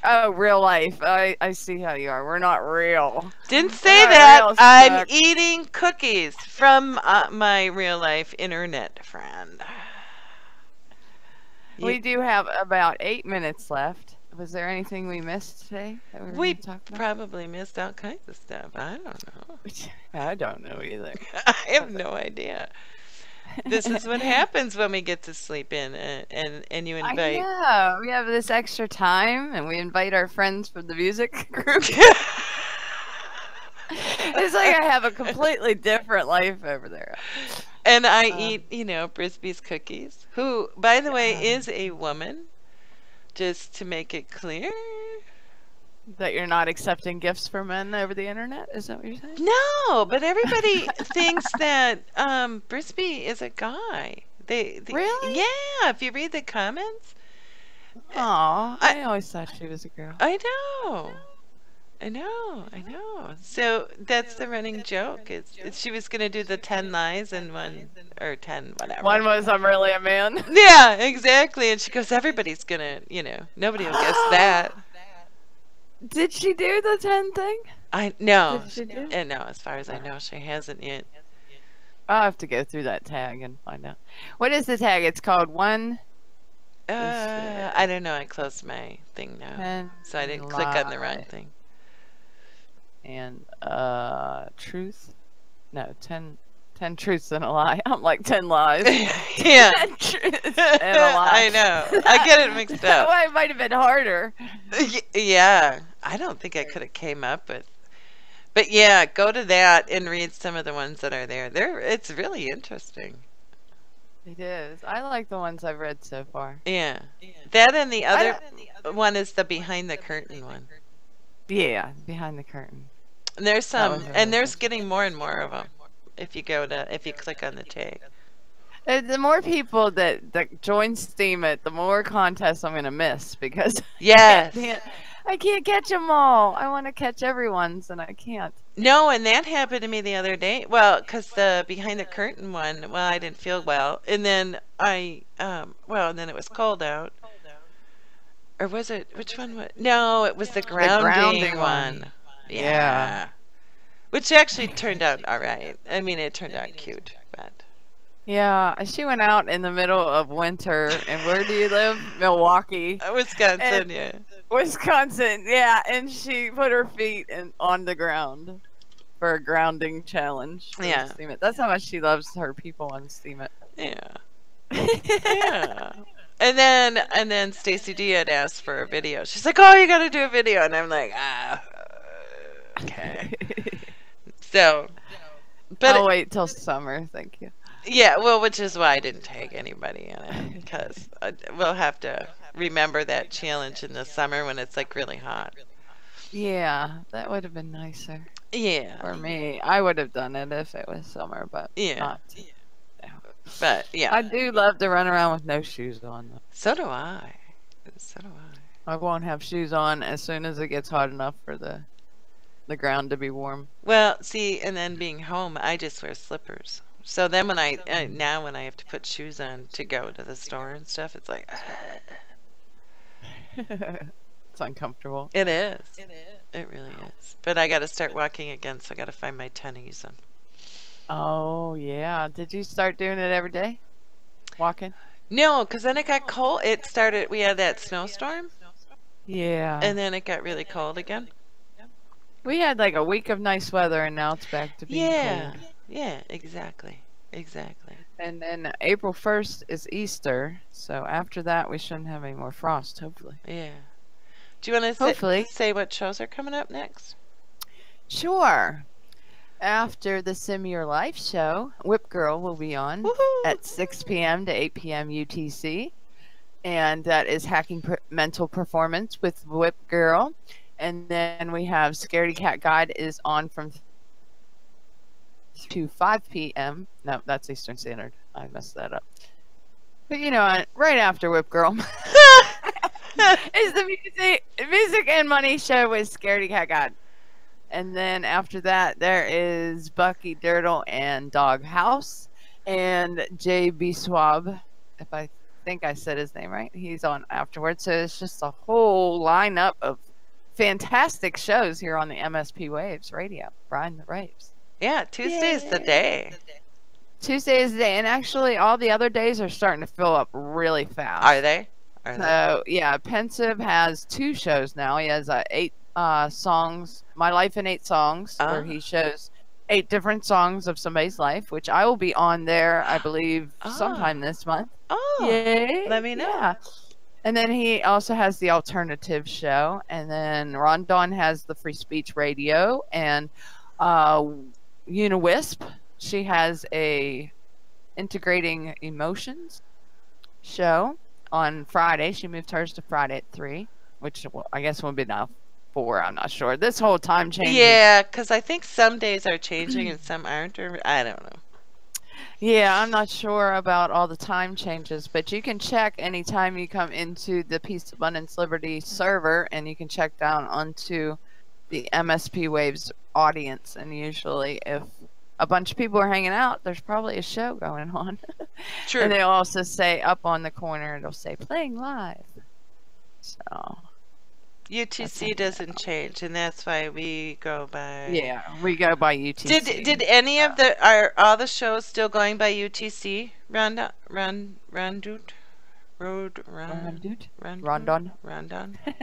B: Oh, real life. I see how you are. We're not real.
A: Didn't say
B: Alright,
A: that.
B: real
A: I'm
B: stuck.
A: eating cookies from my real life internet friend.
B: We do have about 8 minutes left. Was there anything we missed today that we were
A: We
B: going to talk about?
A: probably missed all kinds of stuff. I don't know.
B: I don't know either.
A: I have no idea. This is what happens when we get to sleep in and you
B: I
A: invite.
B: know. We have this extra time and we invite our friends from the music group. It's like I have a completely different life over there.
A: And I eat, Brisby's cookies, who, by the way, is a woman, just to make it clear.
B: That you're not accepting gifts from men over the internet? Is that what you're saying?
A: No, but everybody thinks that Brisby is a guy.
B: Really?
A: Yeah, if you read the comments,
B: Aw,
A: I
B: I always thought she was a girl.
A: I know. I know, I know. So that's the running joke. She was gonna do the 10 lies and one or 10 whatever.
B: One was I'm really a man.
A: Yeah, exactly. And she goes, everybody's gonna, nobody will guess that.
B: Did she do the 10 thing?
A: I no,
B: Did she do?
A: no. As far as I know, she hasn't yet.
B: I'll have to go through that tag and find out. What is the tag? It's called 1
A: I don't know. I closed my thing now,
B: 10
A: so I didn't click on the wrong
B: lie
A: thing.
B: and truth. No, 10 truths and a lie. I'm like 10 lies.
A: Yeah.
B: 10 truths and a lie.
A: I know. I get it mixed
B: That
A: up.
B: one might have been harder.
A: Yeah. I don't think I could have came up with. But yeah, go to that and read some of the ones that are there. It's really interesting.
B: It is. I like the ones I've read so far.
A: Yeah. That and the other one is the behind the curtain one.
B: Yeah, behind the curtain.
A: And there's
B: That
A: some,
B: was really
A: and there's getting more and more of them. If you click on the tag.
B: The more people that join Steam it, the more contests I'm gonna miss because
A: Yes.
B: I can't catch them all. I want to catch everyone's and I can't.
A: No, and that happened to me the other day. Well, because the behind the curtain one, well, I didn't feel well, and then and then it was cold out. Or was it? Which one was? No, it was the grounding one. Yeah. Which actually turned out all right. I mean, it turned out cute, but.
B: Yeah, she went out in the middle of winter, and where do you live? Milwaukee,
A: Wisconsin, yeah.
B: Wisconsin. Yeah, and she put her feet on the ground for a grounding challenge. for
A: Yeah.
B: Steam It. That's how much she loves her people on Steam It.
A: Yeah. Yeah. And then Stacy D had asked for a video. She's like, "Oh, you got to do a video," and I'm like, okay. So, but
B: I'll wait till summer. Thank you.
A: yeah, well, which is why I didn't tag anybody in it because we'll have to remember that challenge in the summer when it's like really hot.
B: Yeah, that would have been nicer
A: Yeah.
B: for me. I would have done it if it was summer, but
A: Yeah.
B: not.
A: But yeah.
B: I do love to run around with no shoes on. Though.
A: So do I. So do I.
B: I won't have shoes on as soon as it gets hot enough for the ground to be warm.
A: Well, see, and then being home, I just wear slippers. So then when now when I have to put shoes on to go to the store and stuff, it's like
B: It's uncomfortable.
A: it is. It really is. But I got to start walking again, so I got to find my tennies on.
B: Oh yeah. Did you start doing it every day? Walking?
A: No, because then it got cold. It started. We had that snowstorm,
B: Yeah.
A: and then it got really cold again.
B: We had like a week of nice weather, and now it's back to being
A: Yeah.
B: cold.
A: Yeah. Exactly. Exactly.
B: And then April 1st is Easter, so after that we shouldn't have any more frost, hopefully.
A: Yeah. Do you want to
B: Hopefully.
A: say what shows are coming up next?
B: Sure. After the Sim Your Life show, Whip Girl will be on
A: Woohoo!
B: at 6 p.m. to 8 p.m. UTC. And that is Hacking Mental Performance with Whip Girl. And then we have Scaredy Cat Guide is on from to 5 p.m. No, that's Eastern Standard. I messed that up. But right after Whip Girl is the music and money show with Scaredy Cat Guide. And then after that, there is Bucky Dirtle and Dog House. And J.B. Swab, if I think I said his name right, he's on afterwards. So it's just a whole lineup of fantastic shows here on the MSP Waves Radio. Brian the Raves.
A: Yeah, Tuesday's the day.
B: Tuesday is the day. And actually, all the other days are starting to fill up really fast.
A: Are they? Are they?
B: So, yeah, Pensive has 2 shows now. He has 8 songs, My Life in 8 Songs, where he shows 8 different songs of somebody's life, which I will be on there, I believe, sometime this month.
A: Oh,
B: Yay!
A: let me know.
B: Yeah. And then he also has the alternative show, and then Ron Dawn has the Free Speech Radio, and Uniwisp, she has a Integrating Emotions show on Friday. She moved hers to Friday at 3, which I guess will be enough 4. I'm not sure. This whole time change.
A: Yeah, because I think some days are changing and some aren't, or I don't know.
B: Yeah, I'm not sure about all the time changes, but you can check anytime you come into the Peace, Abundance, Liberty server, and you can check down onto the MSP Waves audience. And usually, if a bunch of people are hanging out, there's probably a show going on.
A: True.
B: And they'll also say up on the corner, it'll say playing live. So
A: UTC doesn't change, and that's why we go by.
B: yeah, we go by UTC.
A: Did any of are all the shows still going by UTC? Rondon. Rondon.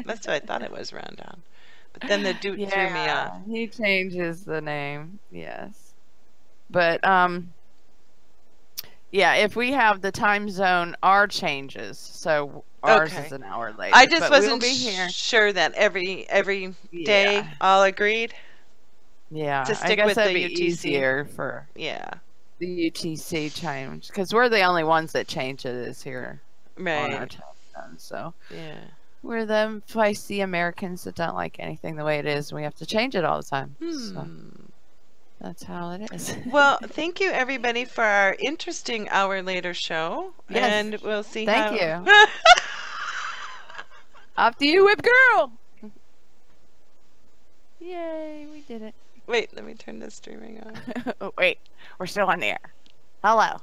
A: That's what I thought it was, Rondon. But then the doot threw me off.
B: He changes the name, yes. But yeah, if we have the time zone, our changes. So ours
A: Okay.
B: is an hour later.
A: I just
B: but we'll
A: wasn't
B: be here.
A: sure that every day
B: Yeah.
A: all agreed.
B: Yeah,
A: to
B: I
A: stick
B: guess
A: with
B: that'd
A: the
B: be
A: UTC.
B: easier for
A: Yeah.
B: the UTC change because we're the only ones that change it is here on our
A: Right.
B: time zone. So
A: Yeah.
B: we're the feisty Americans that don't like anything the way it is. We have to change it all the time. So that's how it is.
A: Well, thank you everybody for our interesting hour later show.
B: Yes.
A: And we'll see
B: Thank
A: how
B: you. After you, whip girl! Yay, we did it.
A: Wait, let me turn the streaming on.
B: Oh, wait, we're still on the air. Hello.